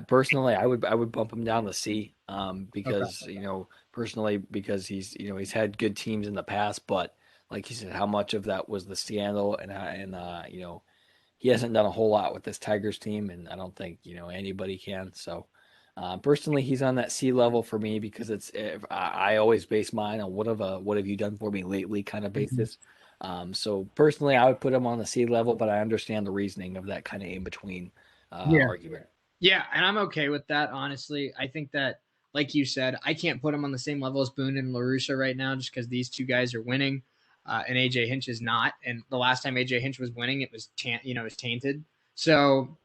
personally, I would bump him down to C. Okay. Because personally because he's had good teams in the past, but like you said, how much of that was the scandal and he hasn't done a whole lot with this Tigers team, and I don't think anybody can. So. Personally, he's on that C level for me because I always base mine on what have you done for me lately kind of Mhm. basis. So personally, I would put him on the C level, but I understand the reasoning of that kind of in between Yeah. argument. Yeah, and I'm okay with that, honestly. I think that, like you said, I can't put him on the same level as Boone and La Russa right now just because these two guys are winning, and AJ Hinch is not. And the last time AJ Hinch was winning, it was it was tainted. So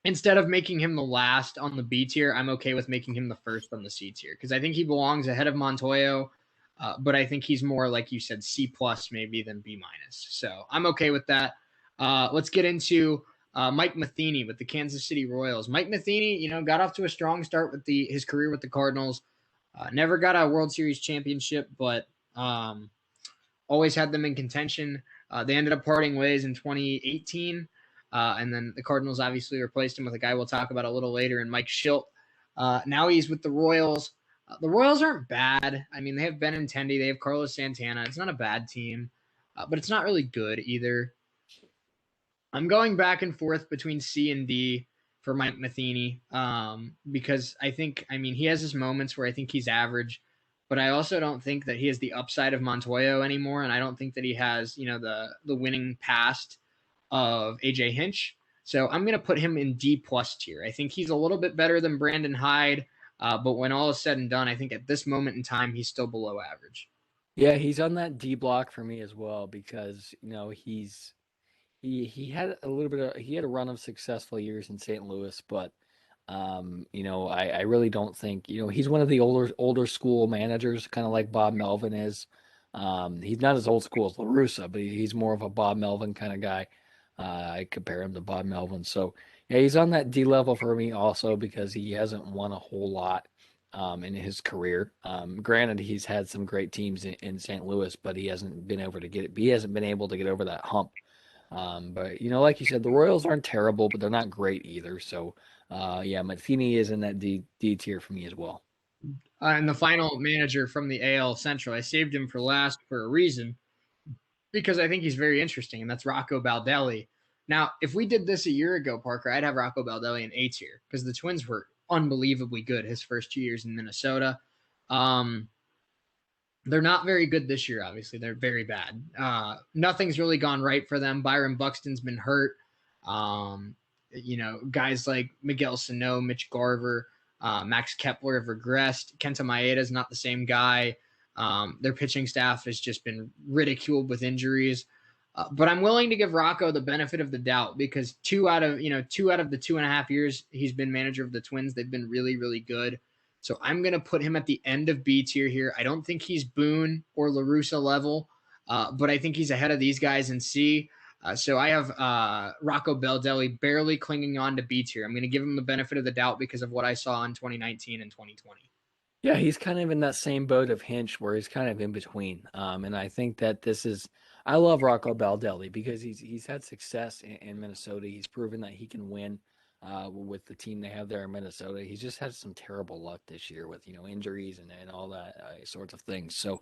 instead of making him the last on the B tier, I'm okay with making him the first on the C tier because I think he belongs ahead of Montoyo. But I think he's more, like you said, C plus maybe than B minus. So I'm okay with that. Let's get into Mike Matheny with the Kansas City Royals. Mike Matheny, got off to a strong start with his career with the Cardinals. Never got a World Series championship, but always had them in contention. They ended up parting ways in 2018. And then the Cardinals obviously replaced him with a guy we'll talk about a little later, and Mike Schilt. Now he's with the Royals. The Royals aren't bad. I mean, they have Benintendi, they have Carlos Santana. It's not a bad team, but it's not really good either. I'm going back and forth between C and D for Mike Matheny because he has his moments where I think he's average, but I also don't think that he has the upside of Montoyo anymore, and I don't think that he has the winning past of AJ Hinch. So I'm going to put him in D plus tier. I think he's a little bit better than Brandon Hyde, but when all is said and done, I think at this moment in time, he's still below average. Yeah, he's on that D block for me as well because he had a little bit he had a run of successful years in St. Louis, but I really don't think he's one of the older school managers, kind of like Bob Melvin is. He's not as old school as La Russa, but he's more of a Bob Melvin kind of guy. I compare him to Bob Melvin, so yeah, he's on that D level for me also because he hasn't won a whole lot in his career. Granted, he's had some great teams in St. Louis, but he hasn't been able to get it. He hasn't been able to get over that hump. But like you said, the Royals aren't terrible, but they're not great either. So, yeah, Matheny is in that D tier for me as well. And the final manager from the AL Central, I saved him for last for a reason because I think he's very interesting, and that's Rocco Baldelli. Now, if we did this a year ago, Parker, I'd have Rocco Baldelli in A tier because the Twins were unbelievably good his first 2 years in Minnesota. They're not very good this year, obviously. They're very bad. Nothing's really gone right for them. Byron Buxton's been hurt. Guys like Miguel Sano, Mitch Garver, Max Kepler have regressed. Kenta Maeda's not the same guy. Their pitching staff has just been ridiculed with injuries. But I'm willing to give Rocco the benefit of the doubt because 2 out of the 2.5 years he's been manager of the Twins, they've been really, really good. So I'm going to put him at the end of B tier here. I don't think he's Boone or LaRussa level, but I think he's ahead of these guys in C. So I have Rocco Baldelli barely clinging on to B tier. I'm going to give him the benefit of the doubt because of what I saw in 2019 and 2020. Yeah, he's kind of in that same boat of Hinch where he's kind of in between. And I think that I love Rocco Baldelli because he's had success in Minnesota. He's proven that he can win with the team they have there in Minnesota. He's just had some terrible luck this year with, injuries and all that sorts of things. So,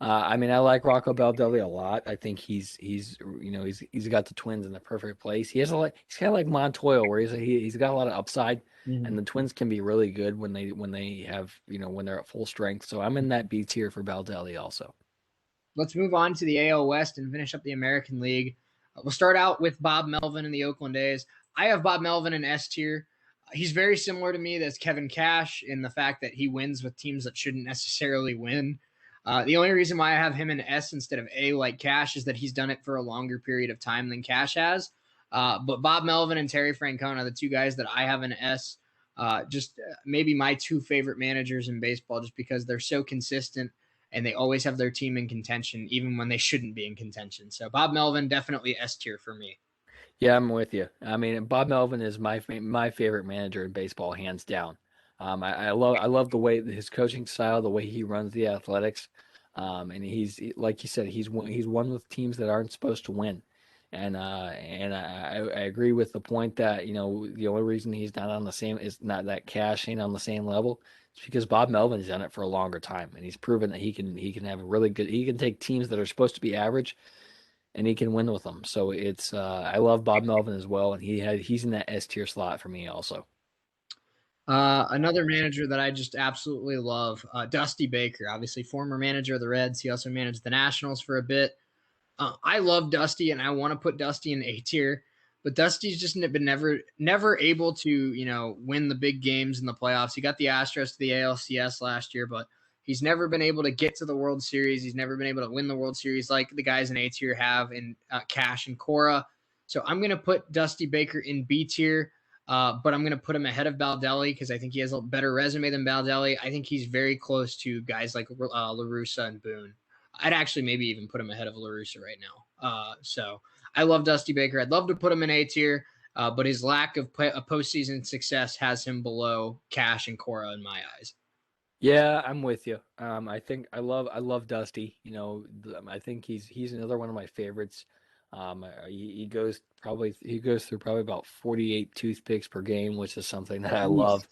I mean, I like Rocco Baldelli a lot. I think he's got the Twins in the perfect place. He's kind of like Montoya, where he's got a lot of upside, and the Twins can be really good when they have when they're at full strength. So I'm in that B tier for Baldelli also. Let's move on to the AL West and finish up the American League. We'll start out with Bob Melvin and the Oakland A's. I have Bob Melvin in S tier. He's very similar to me as Kevin Cash in the fact that he wins with teams that shouldn't necessarily win. The only reason why I have him in S instead of A like Cash is that he's done it for a longer period of time than Cash has. But Bob Melvin and Terry Francona, the two guys that I have in S, maybe my two favorite managers in baseball just because they're so consistent and they always have their team in contention even when they shouldn't be in contention. So Bob Melvin, definitely S tier for me. Yeah, I'm with you. I mean, Bob Melvin is my favorite manager in baseball, hands down. I love the way his coaching style, the way he runs the Athletics, and like you said, he's won with teams that aren't supposed to win, and I agree with the point that the only reason he's not on the same is not that Cash ain't on the same level. It's because Bob Melvin's done it for a longer time, and he's proven that he can have a really good. He can take teams that are supposed to be average and he can win with them. So I love Bob Melvin as well, and he's in that S tier slot for me also. Another manager that I just absolutely love, Dusty Baker, obviously former manager of the Reds. He also managed the Nationals for a bit. I love Dusty, and I want to put Dusty in A tier, but Dusty's just been never able to win the big games in the playoffs. He got the Astros to the ALCS last year, but he's never been able to get to the World Series. He's never been able to win the World Series like the guys in A tier have in Cash and Cora. So I'm going to put Dusty Baker in B tier. But I'm going to put him ahead of Baldelli because I think he has a better resume than Baldelli. I think he's very close to guys like LaRussa and Boone. I'd actually maybe even put him ahead of LaRussa right now. So I love Dusty Baker. I'd love to put him in A tier, but his lack of postseason success has him below Cash and Cora in my eyes. Yeah, I'm with you. I think I love Dusty. I think he's another one of my favorites. He goes through probably about 48 toothpicks per game, which is something that I love.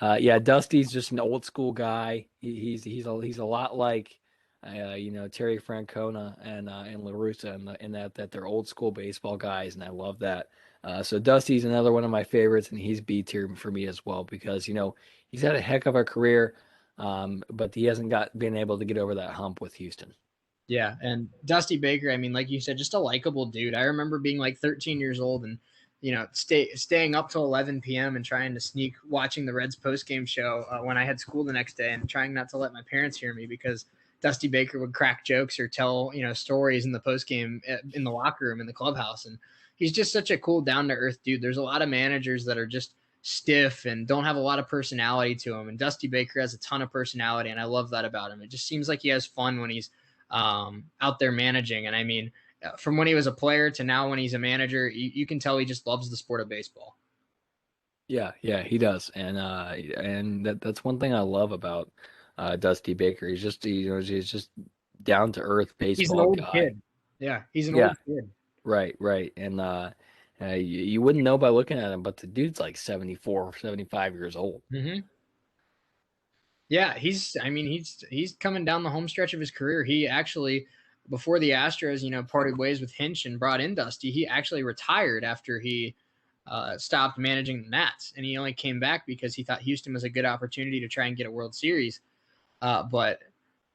Yeah, Dusty's just an old school guy. He's a lot like Terry Francona and LaRussa in that they're old school baseball guys, and I love that. So Dusty's another one of my favorites, and he's B tier for me as well because he's had a heck of a career, but he hasn't been able to get over that hump with Houston. Yeah, and Dusty Baker, I mean, like you said, just a likable dude. I remember being like 13 years old and staying up till 11 p.m. and trying to sneak watching the Reds postgame show when I had school the next day and trying not to let my parents hear me because Dusty Baker would crack jokes or tell stories in the postgame in the locker room in the clubhouse, and he's just such a cool, down to earth dude. There's a lot of managers that are just stiff and don't have a lot of personality to him, and Dusty Baker has a ton of personality, and I love that about him. It just seems like he has fun when he's out there managing. And I mean, from when he was a player to now when he's a manager, you can tell he just loves the sport of baseball. Yeah, he does, and that's one thing I love about Dusty Baker. He's just down to earth baseball He's an old guy. kid. Yeah, he's an old kid. Right, and you wouldn't know by looking at him, but the dude's like 74, 75 years old. Mm-hmm. Yeah, he's coming down the home stretch of his career. He actually, before the Astros, parted ways with Hinch and brought in Dusty, he actually retired after he stopped managing the Nats, and he only came back because he thought Houston was a good opportunity to try and get a World Series. But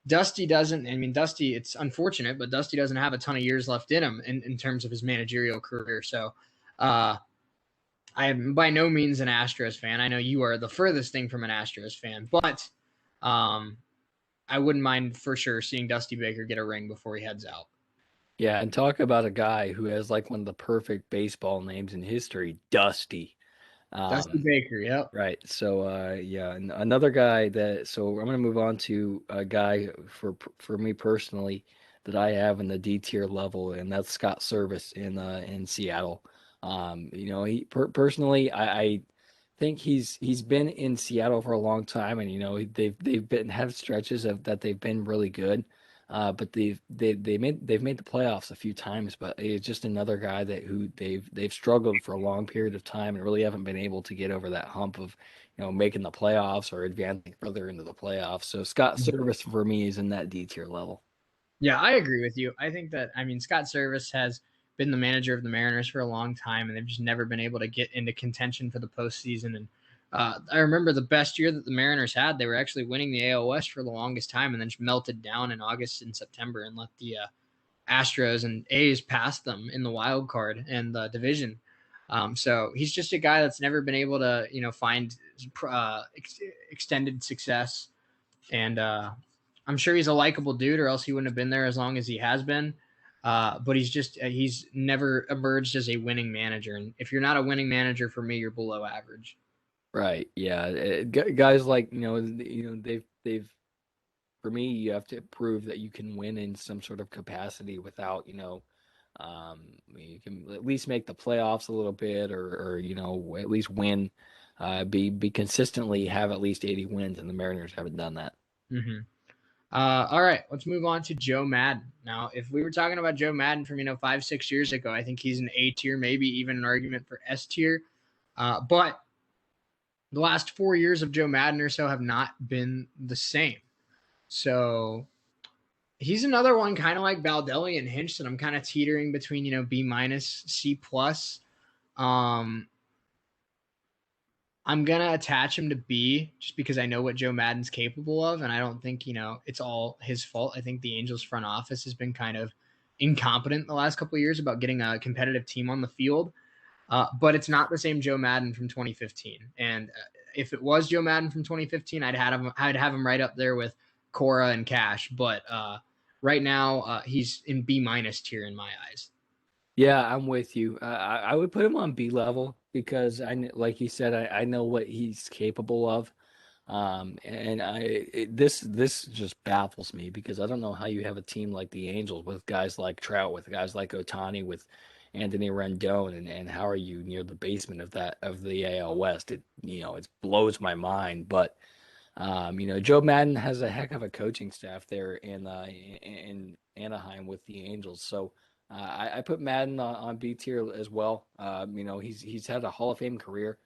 Dusty doesn't. I mean, Dusty, it's unfortunate, but Dusty doesn't have a ton of years left in him in terms of his managerial career. So I am by no means an Astros fan. I know you are the furthest thing from an Astros fan, but I wouldn't mind for sure seeing Dusty Baker get a ring before he heads out. Yeah, and talk about a guy who has like one of the perfect baseball names in history, Dusty. Dusty Um, Baker, yep. right. So yeah, and another guy that so I'm gonna move on to a guy for me personally that I have in the D tier level, and that's Scott Service in Seattle. He personally, I think he's been in Seattle for a long time, and they've been have stretches of that they've been really good. But they've made the playoffs a few times, but it's just another guy who they've struggled for a long period of time and really haven't been able to get over that hump of making the playoffs or advancing further into the playoffs. So Scott Service for me is in that D tier level. Yeah, I agree with you. I think that, I mean, Scott Service has been the manager of the Mariners for a long time, and they've just never been able to get into contention for the postseason. And I remember the best year that the Mariners had, they were actually winning the AL West for the longest time, and then just melted down in August and September and let the Astros and A's pass them in the wild card and the division. So he's just a guy that's never been able to, find extended success. And I'm sure he's a likable dude, or else he wouldn't have been there as long as he has been. But he's never emerged as a winning manager. And if you're not a winning manager, for me, you're below average. Right. Yeah. Guys like they've for me, you have to prove that you can win in some sort of capacity without, you can at least make the playoffs a little bit, or at least win, be consistently have at least 80 wins, and the Mariners haven't done that. Mm-hmm. All right, let's move on to Joe Madden. Now, if we were talking about Joe Madden from 5-6 years ago, I think he's an A tier, maybe even an argument for S tier. But the last 4 years of Joe Madden or so have not been the same. So he's another one kind of like Baldelli and Hinch that I'm kind of teetering between, B minus, C plus. Um, I'm gonna attach him to B just because I know what Joe Madden's capable of, and I don't think it's all his fault. I think the Angels front office has been kind of incompetent the last couple of years about getting a competitive team on the field. But it's not the same Joe Madden from 2015. And if it was Joe Madden from 2015, I'd have him right up there with Cora and Cash. But right now, he's in B minus tier in my eyes. Yeah, I'm with you. I would put him on B level because like you said, I know what he's capable of. And this just baffles me because I don't know how you have a team like the Angels with guys like Trout, with guys like Otani, with Anthony Rendon, and how are you near the basement of the AL West? It blows my mind. But Joe Madden has a heck of a coaching staff there in Anaheim with the Angels. So I put Madden on B tier as well. He's had a Hall of Fame career.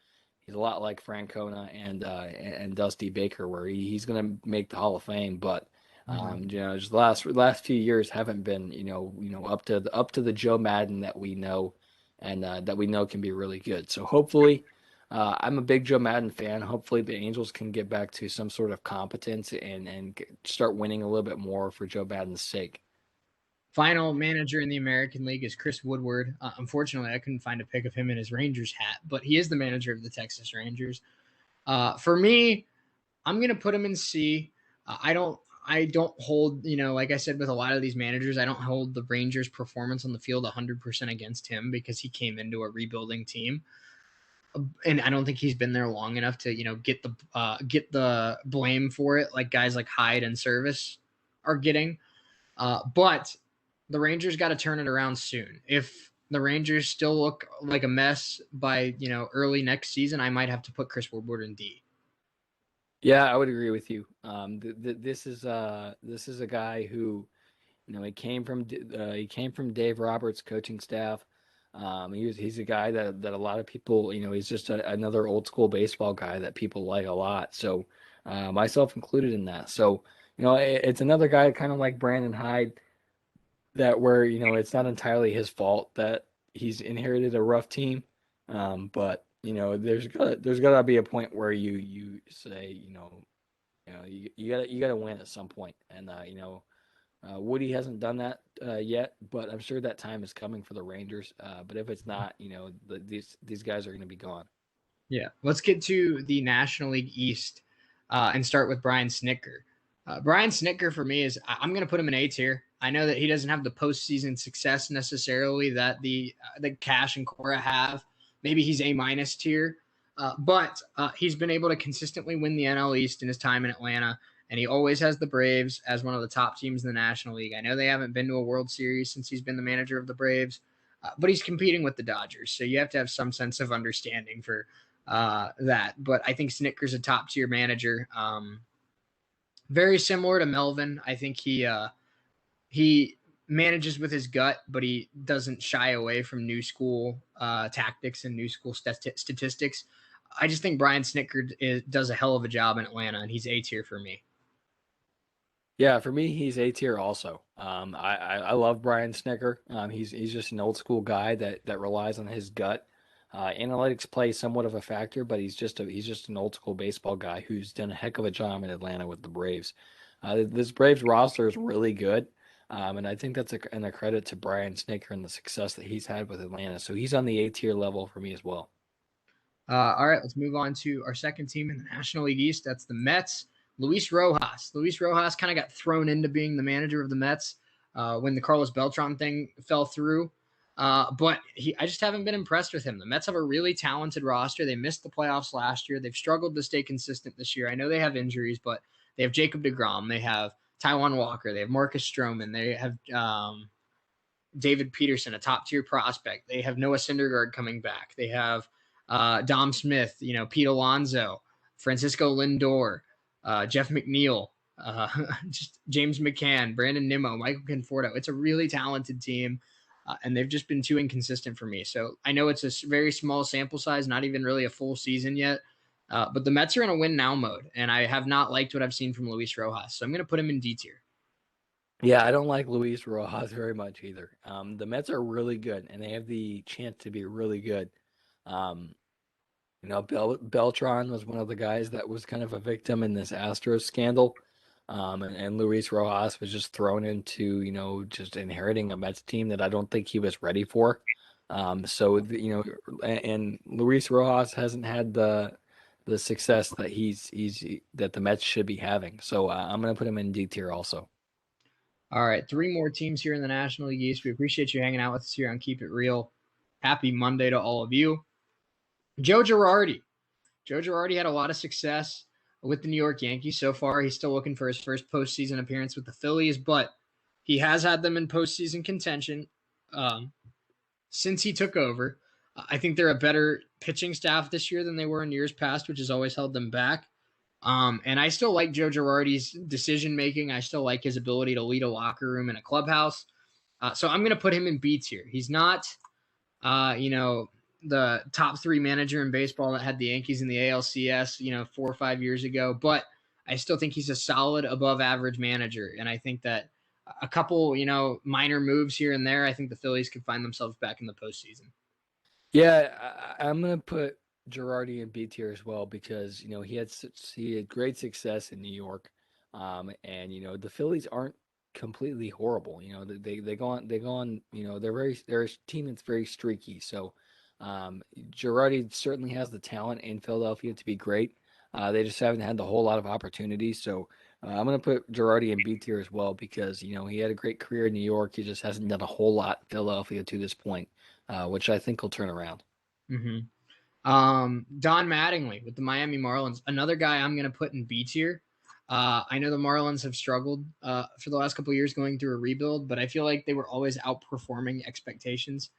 He's a lot like Francona and Dusty Baker, where he's going to make the Hall of Fame, but just the last few years haven't been up to the Joe Madden that we know, and that we know can be really good. So hopefully, I'm a big Joe Madden fan. Hopefully, the Angels can get back to some sort of competence and start winning a little bit more for Joe Madden's sake. Final manager in the American League is Chris Woodward. Unfortunately, I couldn't find a pic of him in his Rangers hat, but he is the manager of the Texas Rangers. For me, I'm gonna put him in C. I don't hold, like I said with a lot of these managers, I don't hold the Rangers' performance on the field 100% against him because he came into a rebuilding team, and I don't think he's been there long enough to get the blame for it like guys like Hyde and Service are getting. But the Rangers got to turn it around soon. If the Rangers still look like a mess by early next season, I might have to put Chris Woodward in D. Yeah, I would agree with you. This is a guy who, he came from Dave Roberts' coaching staff. He's a guy that a lot of people, he's just another old school baseball guy that people like a lot. So, myself included in that. So, it's another guy kind of like Brandon Hyde, that where it's not entirely his fault that he's inherited a rough team, but there's gotta be a point where you say you gotta win at some point, and Woody hasn't done that yet, but I'm sure that time is coming for the Rangers. But if it's not, these guys are going to be gone. Yeah. Let's get to the National League East and start with Brian Snicker. Brian Snicker for me I'm going to put him in A tier. I know that he doesn't have the postseason success necessarily that the Cash and Cora have. Maybe he's A minus tier, but he's been able to consistently win the NL East in his time in Atlanta, and he always has the Braves as one of the top teams in the National League. I know they haven't been to a World Series since he's been the manager of the Braves, but he's competing with the Dodgers, so you have to have some sense of understanding for that. But I think Snicker's a top tier manager. Very similar to Melvin. I think he manages with his gut, but he doesn't shy away from new school tactics and new school statistics. I just think Brian Snicker does a hell of a job in Atlanta, and he's A tier for me. Yeah, for me, he's A tier also. I love Brian Snicker. He's just an old school guy that relies on his gut. Analytics play somewhat of a factor, but he's just an old school baseball guy who's done a heck of a job in Atlanta with the Braves. This Braves roster is really good, and I think that's a credit to Brian Snicker and the success that he's had with Atlanta. So he's on the A tier level for me as well. All right, let's move on to our second team in the National League East. That's the Mets. Luis Rojas. Luis Rojas kind of got thrown into being the manager of the Mets when the Carlos Beltran thing fell through. But I just haven't been impressed with him. The Mets have a really talented roster. They missed the playoffs last year. They've struggled to stay consistent this year. I know they have injuries, but they have Jacob deGrom. They have Taijuan Walker. They have Marcus Stroman. They have David Peterson, a top-tier prospect. They have Noah Syndergaard coming back. They have Dom Smith, Pete Alonso, Francisco Lindor, Jeff McNeil, just James McCann, Brandon Nimmo, Michael Conforto. It's a really talented team, and they've just been too inconsistent for me. So I know it's a very small sample size, not even really a full season yet, but the Mets are in a win-now mode, and I have not liked what I've seen from Luis Rojas. So I'm going to put him in D tier. Yeah, I don't like Luis Rojas very much either. The Mets are really good, and they have the chance to be really good. Um, Beltran was one of the guys that was kind of a victim in this Astros scandal. And Luis Rojas was just thrown into, just inheriting a Mets team that I don't think he was ready for. And Luis Rojas hasn't had the success that that the Mets should be having. So I'm going to put him in D tier also. All right, three more teams here in the National League East. We appreciate you hanging out with us here on Keep It Real. Happy Monday to all of you. Joe Girardi. Joe Girardi had a lot of success with the New York Yankees so far. He's still looking for his first postseason appearance with the Phillies, but he has had them in postseason contention since he took over. I think they're a better pitching staff this year than they were in years past, which has always held them back. And I still like Joe Girardi's decision making. I still like his ability to lead a locker room in a clubhouse. So I'm going to put him in B tier. He's not, the top three manager in baseball that had the Yankees in the ALCS, 4 or 5 years ago, but I still think he's a solid above average manager. And I think that a couple, minor moves here and there, I think the Phillies could find themselves back in the postseason. Yeah, I'm going to put Girardi in B tier as well because he had great success in New York, and the Phillies aren't completely horrible. They go on they're a team that's very streaky. So Girardi certainly has the talent in Philadelphia to be great. They just haven't had the whole lot of opportunities. So I'm going to put Girardi in B tier as well because he had a great career in New York. He just hasn't done a whole lot in Philadelphia to this point, which I think will turn around. Mm-hmm. Don Mattingly with the Miami Marlins, another guy I'm going to put in B tier. I know the Marlins have struggled for the last couple of years going through a rebuild, but I feel like they were always outperforming expectations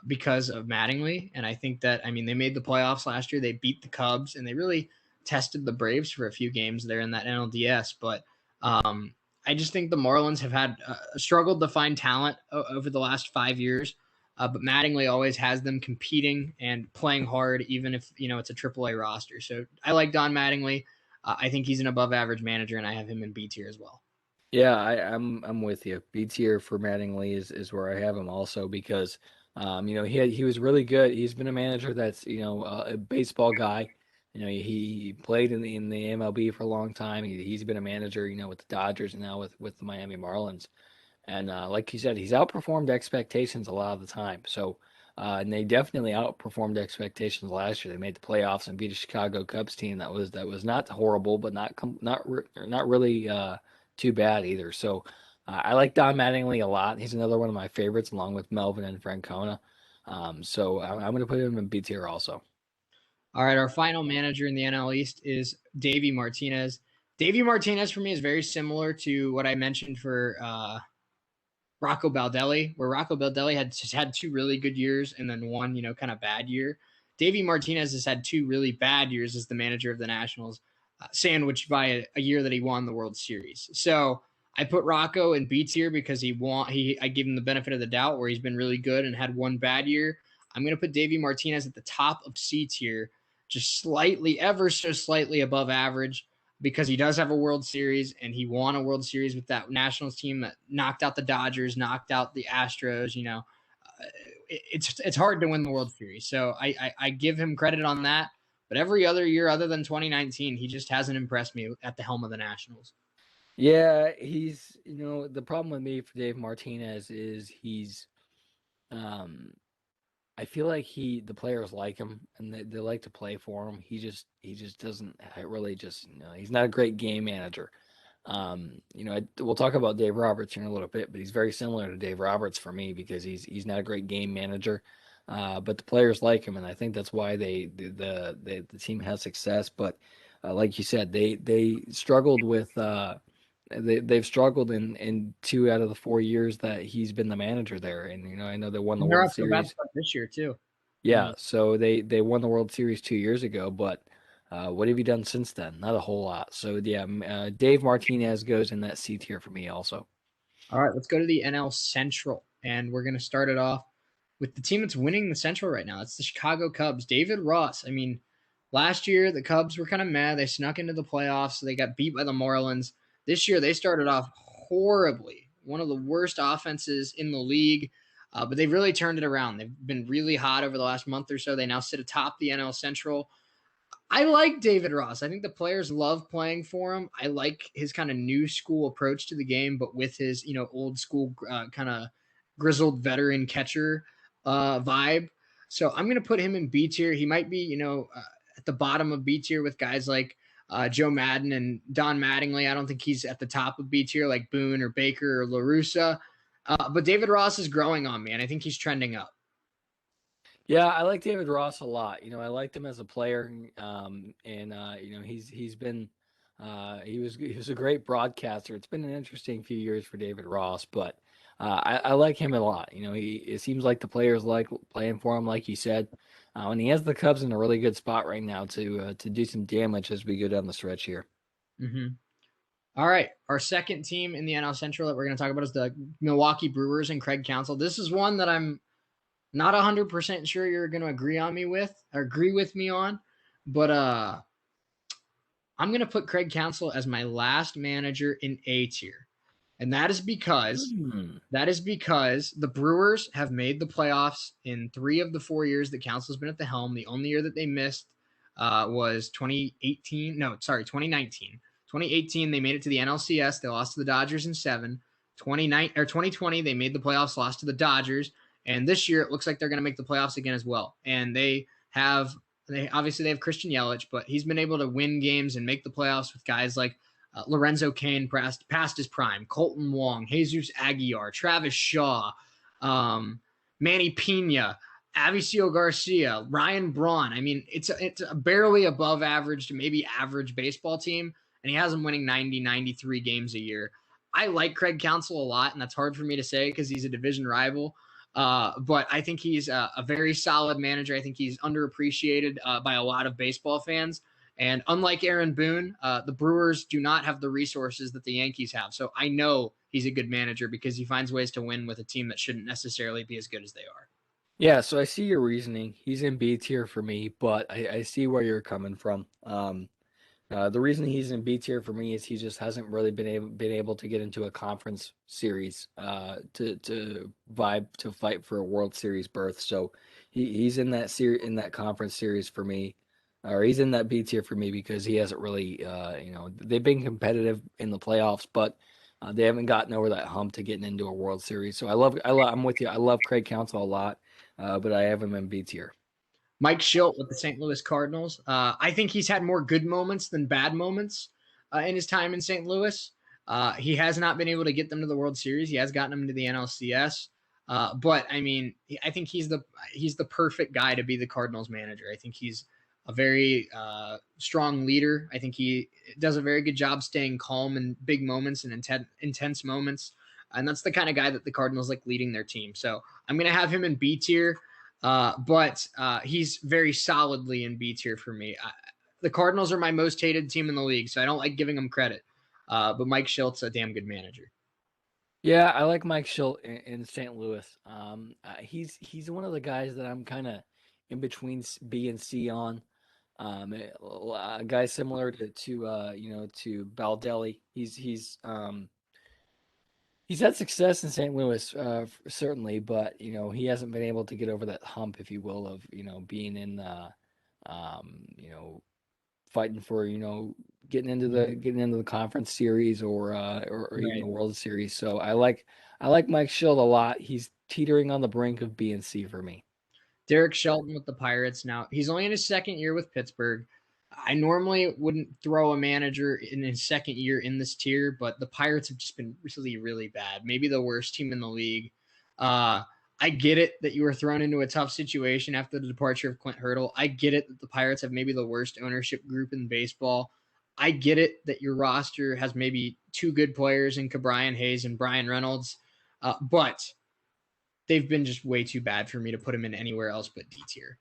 because of Mattingly. And I think that, they made the playoffs last year. They beat the Cubs and they really tested the Braves for a few games there in that NLDS. But I just think the Marlins have had struggled to find talent over the last 5 years. But Mattingly always has them competing and playing hard, even if, it's a AAA roster. So I like Don Mattingly. I think he's an above average manager, and I have him in B tier as well. Yeah, I'm with you. B tier for Mattingly is where I have him also because he was really good. He's been a manager that's a baseball guy. He played in the MLB for a long time. He's been a manager with the Dodgers and now with the Miami Marlins. And like you said, he's outperformed expectations a lot of the time. So and they definitely outperformed expectations last year. They made the playoffs and beat a Chicago Cubs team that was not horrible, but not really too bad either. So I like Don Mattingly a lot. He's another one of my favorites, along with Melvin and Francona. So I'm going to put him in B tier also. All right, our final manager in the NL East is Davey Martinez. Davey Martinez for me is very similar to what I mentioned for Rocco Baldelli, where Rocco Baldelli had two really good years and then one, kind of bad year. Davey Martinez has had two really bad years as the manager of the Nationals, sandwiched by a year that he won the World Series. So I put Rocco in B tier because I give him the benefit of the doubt where he's been really good and had one bad year. I'm going to put Davey Martinez at the top of C tier, just slightly, ever so slightly above average, because he does have a World Series and he won a World Series with that Nationals team that knocked out the Dodgers, knocked out the Astros. It's hard to win the World Series. So I give him credit on that. But every other year other than 2019, he just hasn't impressed me at the helm of the Nationals. Yeah, he's, the problem with me for Dave Martinez is um, I feel like the players like him and they like to play for him. He just doesn't really just, he's not a great game manager. We'll talk about Dave Roberts here in a little bit, but he's very similar to Dave Roberts for me because he's not a great game manager. But the players like him, and I think that's why the team has success. But like you said, they struggled with they've struggled in 2 out of the 4 years that he's been the manager there, and I know they won the And they're World off to a bad Series. start this year too. Yeah, so they won the World Series 2 years ago, but what have you done since then? Not a whole lot. So yeah, Dave Martinez goes in that C tier for me also. All right, let's go to the NL Central, and we're going to start it off with the team that's winning the Central right now. It's the Chicago Cubs. David Ross. I mean, last year the Cubs were kind of mad. They snuck into the playoffs, so they got beat by the Marlins. This year they started off horribly, one of the worst offenses in the league, but they've really turned it around. They've been really hot over the last month or so. They now sit atop the NL Central. I like David Ross. I think the players love playing for him. I like his kind of new school approach to the game, but with his, old school kind of grizzled veteran catcher vibe. So I'm going to put him in B tier. He might be, at the bottom of B tier with guys like Joe Madden and Don Mattingly. I don't think he's at the top of B tier like Boone or Baker or LaRussa. But David Ross is growing on me, and I think he's trending up. Yeah, I like David Ross a lot. I liked him as a player, and he's been he was a great broadcaster. It's been an interesting few years for David Ross, but I like him a lot. It seems like the players like playing for him, like you said, and he has the Cubs in a really good spot right now to do some damage as we go down the stretch here. Mm-hmm. All right. Our second team in the NL Central that we're going to talk about is the Milwaukee Brewers and Craig Counsell. This is one that I'm not 100% sure you're going to agree with me on, but I'm going to put Craig Counsell as my last manager in A tier. And that is because the Brewers have made the playoffs in 3 of the 4 years that Counsell's been at the helm. The only year that they missed was 2018. No, sorry, 2019. 2018, they made it to the NLCS. They lost to the Dodgers in 7. 2020, they made the playoffs, lost to the Dodgers. And this year, it looks like they're going to make the playoffs again as well. And they obviously have Christian Yelich, but he's been able to win games and make the playoffs with guys like Lorenzo Cain past his prime, Colton Wong, Jesus Aguilar, Travis Shaw, Manny Pena, Avisail Garcia, Ryan Braun. I mean, it's a barely above average to maybe average baseball team, and he has them winning 90, 93 games a year. I like Craig Counsell a lot, and that's hard for me to say because he's a division rival. But I think he's a very solid manager. I think he's underappreciated by a lot of baseball fans. And unlike Aaron Boone, the Brewers do not have the resources that the Yankees have. So I know he's a good manager because he finds ways to win with a team that shouldn't necessarily be as good as they are. Yeah, so I see your reasoning. He's in B tier for me, but I see where you're coming from. The reason he's in B tier for me is he just hasn't really been able to get into a conference series to fight for a World Series berth. So he's in that conference series for me, or he's in that B tier for me because he hasn't really they've been competitive in the playoffs, but they haven't gotten over that hump to getting into a World Series. So I'm with you. I love Craig Counsell a lot, but I have him in B tier. Mike Schilt with the St. Louis Cardinals. I think he's had more good moments than bad moments in his time in St. Louis. He has not been able to get them to the World Series. He has gotten them to the NLCS. But I mean, I think he's the perfect guy to be the Cardinals manager. I think he's a very strong leader. I think he does a very good job staying calm in big moments and intense moments. And that's the kind of guy that the Cardinals like leading their team. So I'm going to have him in B tier, but he's very solidly in B tier for me. The Cardinals are my most hated team in the league, so I don't like giving them credit. But Mike Shilt's a damn good manager. Yeah, I like Mike Schilt in St. Louis. He's one of the guys that I'm kind of in between B and C on. A guy similar to Baldelli. He's had success in St. Louis, certainly, but he hasn't been able to get over that hump, if you will, of being in you know fighting for getting into the conference series or even the Right. World Series. So I like Mike Schilt a lot. He's teetering on the brink of B and C for me. Derek Shelton with the Pirates now. He's only in his second year with Pittsburgh. I normally wouldn't throw a manager in his second year in this tier, but the Pirates have just been really, really bad. Maybe the worst team in the league. Uh, I get it that you were thrown into a tough situation after the departure of Clint Hurdle. I get it that the Pirates have maybe the worst ownership group in baseball. I get it that your roster has maybe two good players in Cabrian Hayes and Brian Reynolds, but they've been just way too bad for me to put him in anywhere else but D tier.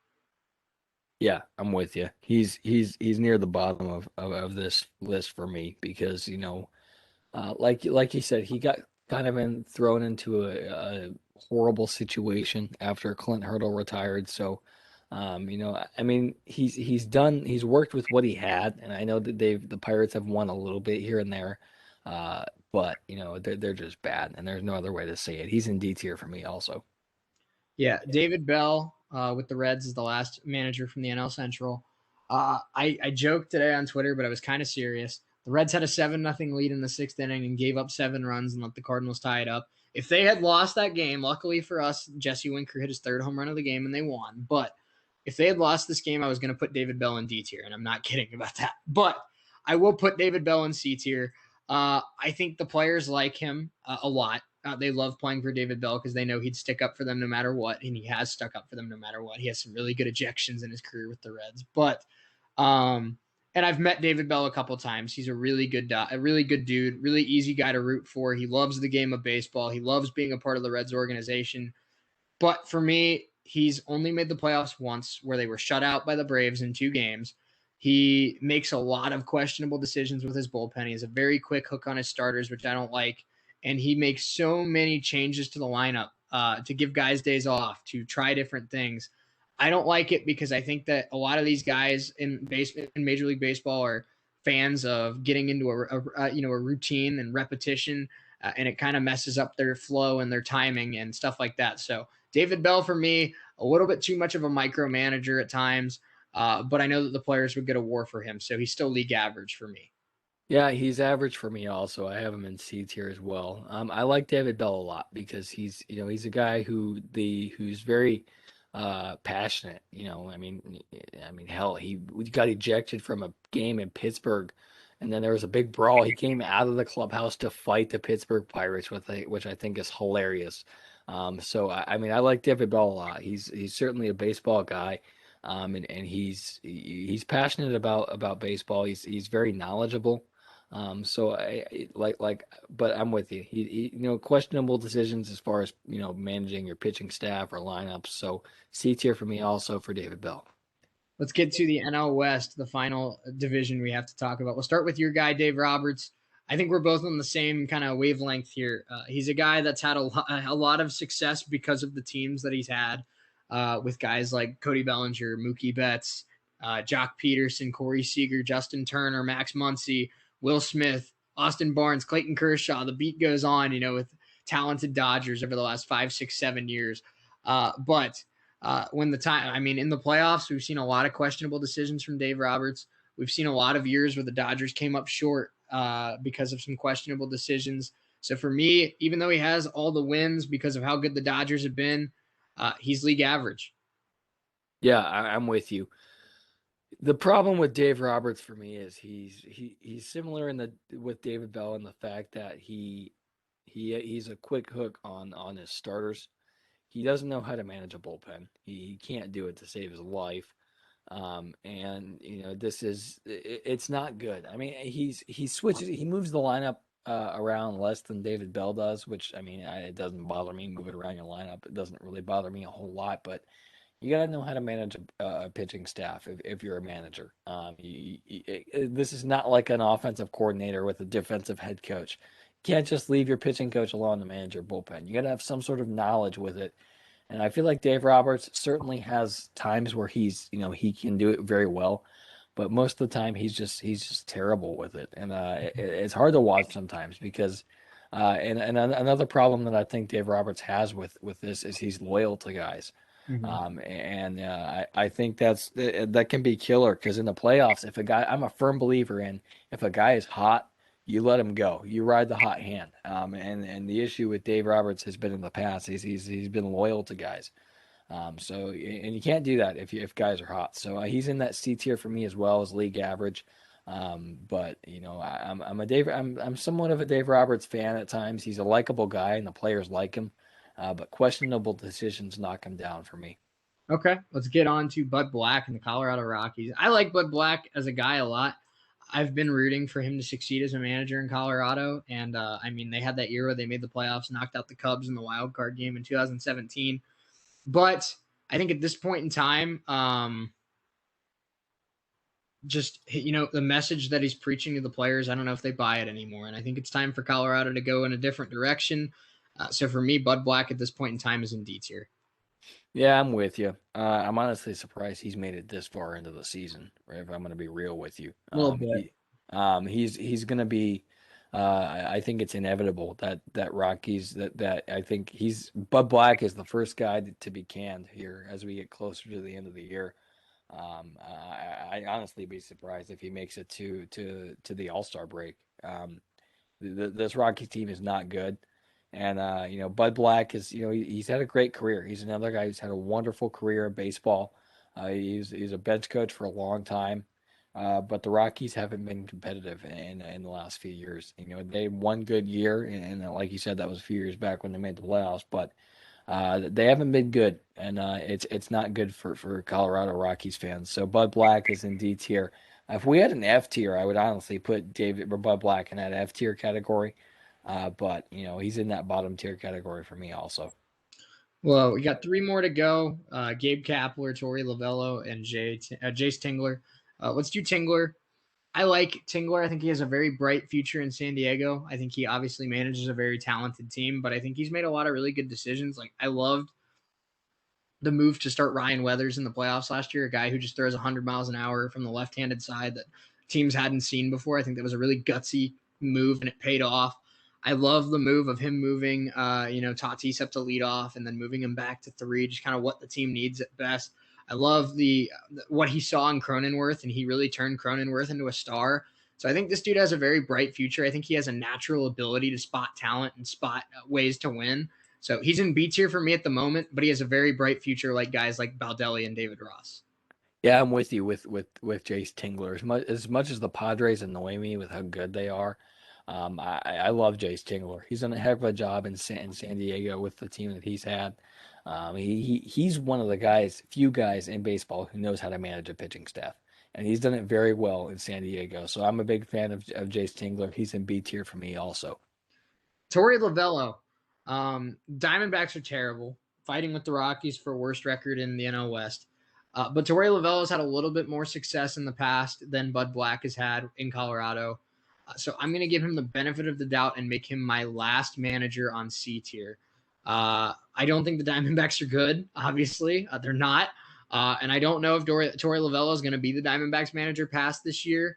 Yeah, I'm with you. He's near the bottom of this list for me because like you said, he got kind of been thrown into a horrible situation after Clint Hurdle retired. So, I mean, he's worked with what he had, and I know that the Pirates have won a little bit here and there, but they're just bad, and there's no other way to say it. He's in D tier for me also. Yeah, David Bell with the Reds is the last manager from the NL Central. I joked today on Twitter, but I was kind of serious. The Reds had a 7-0 lead in the sixth inning and gave up 7 runs and let the Cardinals tie it up. If they had lost that game, luckily for us, Jesse Winker hit his third home run of the game and they won. But if they had lost this game, I was going to put David Bell in D tier, and I'm not kidding about that. But I will put David Bell in C tier. I think the players like him a lot. They love playing for David Bell because they know he'd stick up for them no matter what, and he has stuck up for them no matter what. He has some really good ejections in his career with the Reds, but and I've met David Bell a couple times. He's a really good dude, really easy guy to root for. He loves the game of baseball. He loves being a part of the Reds organization. But for me, he's only made the playoffs once, where they were shut out by the Braves in 2 games. He makes a lot of questionable decisions with his bullpen. He has a very quick hook on his starters, which I don't like. And he makes so many changes to the lineup to give guys days off, to try different things. I don't like it because I think that a lot of these guys in Major League Baseball are fans of getting into a routine and repetition, and it kind of messes up their flow and their timing and stuff like that. So David Bell for me, a little bit too much of a micromanager at times, but I know that the players would get a war for him, so he's still league average for me. Yeah, he's average for me also. I have him in C tier as well. I like David Bell a lot because he's a guy who's very passionate. I mean, hell, he got ejected from a game in Pittsburgh, and then there was a big brawl. He came out of the clubhouse to fight the Pittsburgh Pirates, which I think is hilarious. So I mean, I like David Bell a lot. He's certainly a baseball guy. And he's passionate about baseball. He's very knowledgeable. So but I'm with you. Questionable decisions as far as managing your pitching staff or lineups. So C tier for me also for David Bell. Let's get to the NL West, the final division we have to talk about. We'll start with your guy, Dave Roberts. I think we're both on the same kind of wavelength here. He's a guy that's had a lot of success because of the teams that he's had, with guys like Cody Bellinger, Mookie Betts, Jock Peterson, Corey Seager, Justin Turner, Max Muncy, Will Smith, Austin Barnes, Clayton Kershaw. The beat goes on, with talented Dodgers over the last 5, 6, 7 years. But when the time, I mean, in the playoffs, we've seen a lot of questionable decisions from Dave Roberts. We've seen a lot of years where the Dodgers came up short because of some questionable decisions. So for me, even though he has all the wins because of how good the Dodgers have been, he's league average. Yeah, I'm with you. The problem with Dave Roberts for me is he's similar in the with David Bell in the fact that he's a quick hook on his starters. He doesn't know how to manage a bullpen. He can't do it to save his life. And this is it's not good. I mean, he switches, he moves the lineup around less than David Bell does, which I mean, it doesn't bother me moving around your lineup. It doesn't really bother me a whole lot, but you got to know how to manage a pitching staff if you're a manager. This is not like an offensive coordinator with a defensive head coach. You can't just leave your pitching coach alone to manage your bullpen. You got to have some sort of knowledge with it. And I feel like Dave Roberts certainly has times where he can do it very well, but most of the time he's just terrible with it, and it's hard to watch sometimes because. And another problem that I think Dave Roberts has with this is he's loyal to guys. Mm-hmm. I think that can be killer because in the playoffs, if a guy, I'm a firm believer in if a guy is hot, you let him go. You ride the hot hand. And the issue with Dave Roberts has been in the past. He's been loyal to guys. And you can't do that if guys are hot. So he's in that C tier for me as well as league average. But I'm somewhat of a Dave Roberts fan at times. He's a likable guy and the players like him. But questionable decisions knock him down for me. Okay, let's get on to Bud Black and the Colorado Rockies. I like Bud Black as a guy a lot. I've been rooting for him to succeed as a manager in Colorado, and I mean they had that year where they made the playoffs, knocked out the Cubs in the wild card game in 2017. But I think at this point in time, just the message that he's preaching to the players, I don't know if they buy it anymore, and I think it's time for Colorado to go in a different direction. So for me, Bud Black at this point in time is in D tier. Yeah, I'm with you. I'm honestly surprised he's made it this far into the season. Right, if I'm going to be real with you, A little bit. he's going to be. I think it's inevitable that Rockies that I think he's Bud Black is the first guy to be canned here as we get closer to the end of the year. I honestly be surprised if he makes it to the All-Star break. This Rocky team is not good. And Bud Black is he's had a great career. He's another guy who's had a wonderful career in baseball. He's a bench coach for a long time, but the Rockies haven't been competitive in the last few years. They had one good year, and like you said, that was a few years back when they made the playoffs. But they haven't been good, and it's not good for Colorado Rockies fans. So Bud Black is in D tier. If we had an F tier, I would honestly put David or Bud Black in that F tier category. But he's in that bottom tier category for me also. Well, we got three more to go. Gabe Kapler, Torey Lovello, and Jace Tingler. Let's do Tingler. I like Tingler. I think he has a very bright future in San Diego. I think he obviously manages a very talented team, but I think he's made a lot of really good decisions. Like I loved the move to start Ryan Weathers in the playoffs last year, a guy who just throws 100 miles an hour from the left-handed side that teams hadn't seen before. I think that was a really gutsy move, and it paid off. I love the move of him moving, Tatis up to lead off and then moving him back to three, just kind of what the team needs at best. I love what he saw in Cronenworth, and he really turned Cronenworth into a star. So I think this dude has a very bright future. I think he has a natural ability to spot talent and spot ways to win. So he's in B tier for me at the moment, but he has a very bright future, like guys like Baldelli and David Ross. Yeah, I'm with you with Jace Tingler. As much as the Padres annoy me with how good they are, I love Jace Tingler. He's done a heck of a job in San Diego with the team that he's had. He's one of the few guys in baseball who knows how to manage a pitching staff, and he's done it very well in San Diego. So I'm a big fan of Jace Tingler. He's in B tier for me also. Torey Lovello. Diamondbacks are terrible, fighting with the Rockies for worst record in the NL West. But Torey Lovello's had a little bit more success in the past than Bud Black has had in Colorado. So I'm going to give him the benefit of the doubt and make him my last manager on C tier. I don't think the Diamondbacks are good, obviously. They're not. And I don't know if Torey Lovello is going to be the Diamondbacks manager past this year.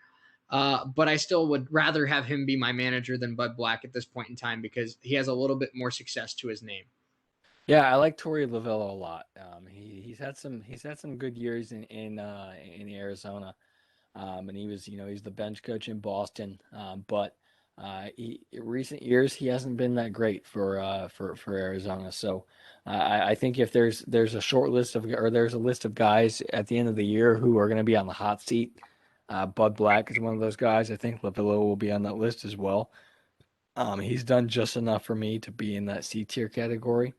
But I still would rather have him be my manager than Bud Black at this point in time because he has a little bit more success to his name. Yeah, I like Torey Lovello a lot. He's had some good years in Arizona, and he's the bench coach in Boston. But Recent years he hasn't been that great for Arizona. So I think if there's a short list of or there's a list of guys at the end of the year who are going to be on the hot seat, Bud Black is one of those guys. I think Lavillo will be on that list as well. He's done just enough for me to be in that C tier category.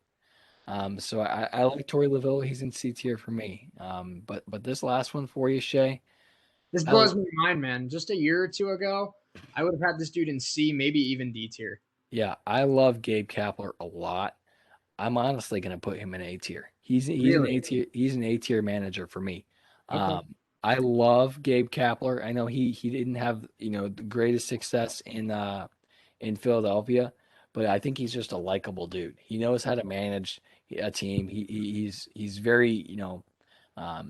So I like Torey Lavillo. He's in C tier for me. But this last one for you, Shay. This blows my mind, man. Just a year or two ago, I would have had this dude in C, maybe even D tier. Yeah, I love Gabe Kapler a lot. I'm honestly going to put him in A tier. He's an Really? A tier. He's an A tier manager for me. Okay. I love Gabe Kapler. I know he didn't have the greatest success in Philadelphia, but I think he's just a likable dude. He knows how to manage a team. He's very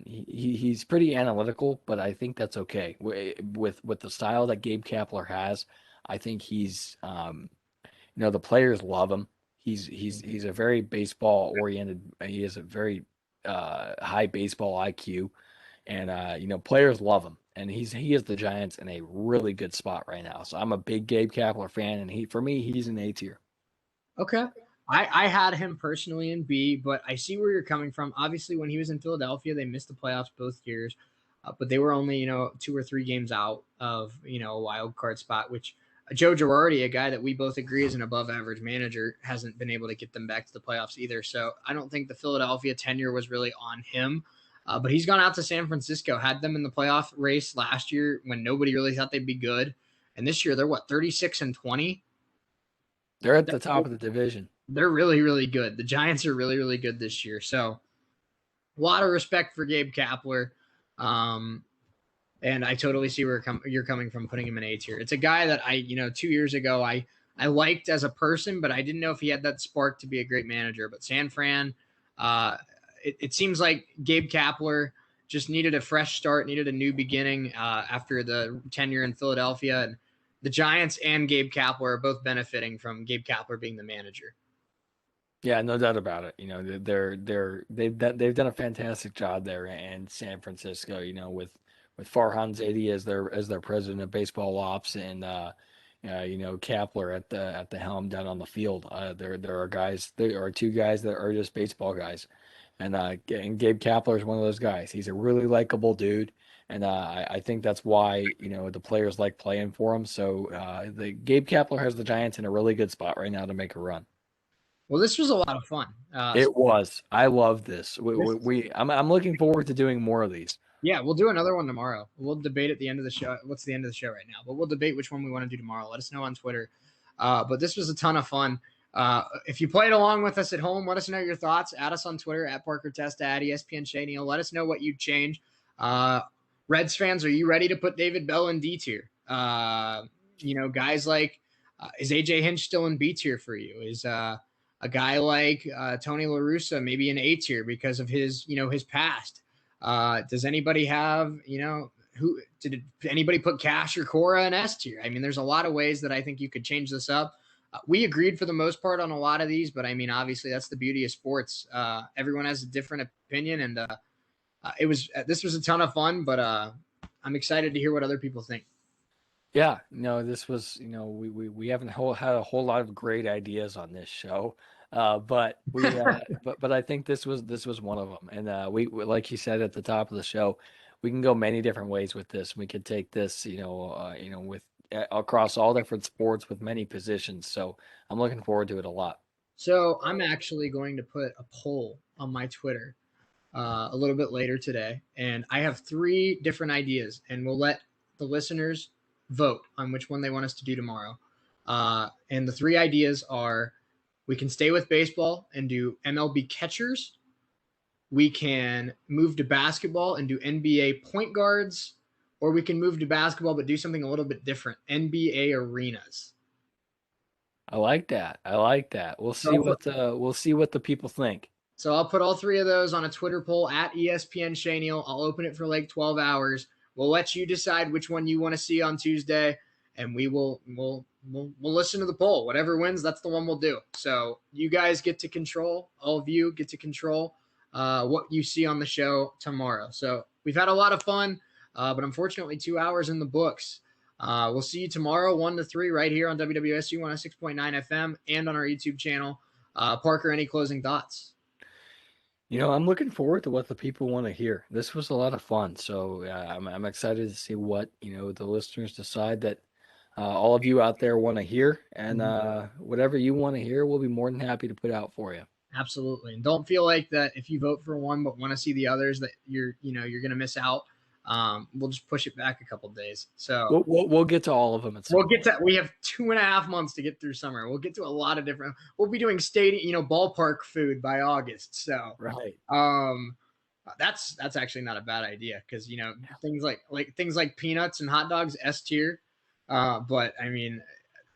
he's pretty analytical, but I think that's okay with the style that Gabe Kapler has. I think he's the players love him. He's a very baseball oriented. He has a very high baseball IQ, and players love him. And he is the Giants in a really good spot right now. So I'm a big Gabe Kapler fan, and for me he's an A tier. Okay. I had him personally in B, but I see where you're coming from. Obviously, when he was in Philadelphia, they missed the playoffs both years, but they were only 2 or 3 games out of a wild card spot. Which Joe Girardi, a guy that we both agree is an above average manager, hasn't been able to get them back to the playoffs either. So I don't think the Philadelphia tenure was really on him. But he's gone out to San Francisco, had them in the playoff race last year when nobody really thought they'd be good, and this year they're 36-20. They're at the top of the division. They're really, really good. The Giants are really, really good this year. So a lot of respect for Gabe Kapler. And I totally see where you're coming from putting him in A tier. It's a guy that 2 years ago, I liked as a person, but I didn't know if he had that spark to be a great manager. But San Fran, it seems like Gabe Kapler just needed a fresh start, needed a new beginning after the tenure in Philadelphia. And the Giants and Gabe Kapler are both benefiting from Gabe Kapler being the manager. Yeah, no doubt about it. They've done a fantastic job there in San Francisco. With Farhan Zaidi as their president of baseball ops and Kapler at the helm down on the field. There are 2 guys that are just baseball guys, and Gabe Kapler is one of those guys. He's a really likable dude, and I think that's why the players like playing for him. So the Gabe Kapler has the Giants in a really good spot right now to make a run. Well, this was a lot of fun. It was. I love this. I'm looking forward to doing more of these. Yeah, we'll do another one tomorrow. We'll debate at the end of the show. What's the end of the show right now? But we'll debate which one we want to do tomorrow. Let us know on Twitter. But this was a ton of fun. If you played along with us at home, let us know your thoughts. Add us on Twitter at Parker Testa, at ESPN Shea Neal. Let us know what you'd change. Reds fans, are you ready to put David Bell in D tier? Guys like is AJ Hinch still in B tier for you? Is a guy like Tony La Russa maybe in A tier because of his past? Does anybody have, who did anybody put Cash or Cora in S tier? I mean, there's a lot of ways that I think you could change this up. We agreed for the most part on a lot of these, but I mean, obviously that's the beauty of sports. Everyone has a different opinion, and this was a ton of fun, but I'm excited to hear what other people think. Yeah, this was, we haven't had a whole lot of great ideas on this show, but but I think this was one of them, and we like you said at the top of the show, we can go many different ways with this. We could take this, with across all different sports with many positions. So I'm looking forward to it a lot. So I'm actually going to put a poll on my Twitter a little bit later today, and I have 3 different ideas, and we'll let the listeners vote on which one they want us to do tomorrow. And the 3 ideas are: we can stay with baseball and do MLB catchers. We can move to basketball and do NBA point guards, or we can move to basketball but do something a little bit different, NBA arenas. I like that. We'll see what the people think. So I'll put all 3 of those on a Twitter poll at ESPN Shea Neal. I'll open it for like 12 hours. We'll let you decide which one you want to see on Tuesday, and we'll listen to the poll. Whatever wins, that's the one we'll do. So you guys get to control, all of you get to control what you see on the show tomorrow. So we've had a lot of fun, but unfortunately 2 hours in the books. We'll see you tomorrow, 1 to 3, right here on WWSU 106.9 FM and on our YouTube channel. Parker, any closing thoughts? I'm looking forward to what the people want to hear. This was a lot of fun, so I'm excited to see what the listeners decide that all of you out there want to hear, and whatever you want to hear, we'll be more than happy to put out for you. Absolutely, and don't feel like that if you vote for one but want to see the others that you're going to miss out. We'll just push it back a couple days. So we'll get to all of them. We have 2.5 months to get through summer. We'll get to a lot of different. We'll be doing stadium, ballpark food by August. So right. That's actually not a bad idea because things like peanuts and hot dogs S tier. But I mean,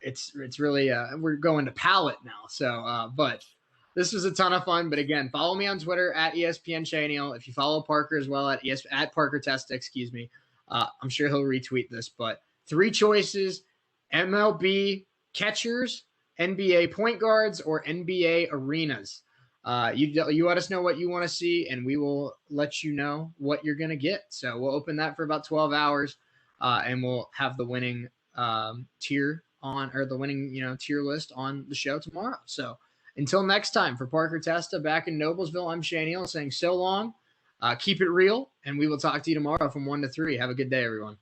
it's really we're going to palate now. So but. This was a ton of fun, but again, follow me on Twitter at ESPN Shea Neal. If you follow Parker as well at Parker Testa, excuse me, I'm sure he'll retweet this. But 3 choices: MLB catchers, NBA point guards, or NBA arenas. You let us know what you want to see, and we will let you know what you're gonna get. So we'll open that for about 12 hours, and we'll have the winning tier on, or the winning tier list on the show tomorrow. So. Until next time, for Parker Testa back in Noblesville, I'm Shea Neal saying so long. Keep it real, and we will talk to you tomorrow from 1 to 3. Have a good day, everyone.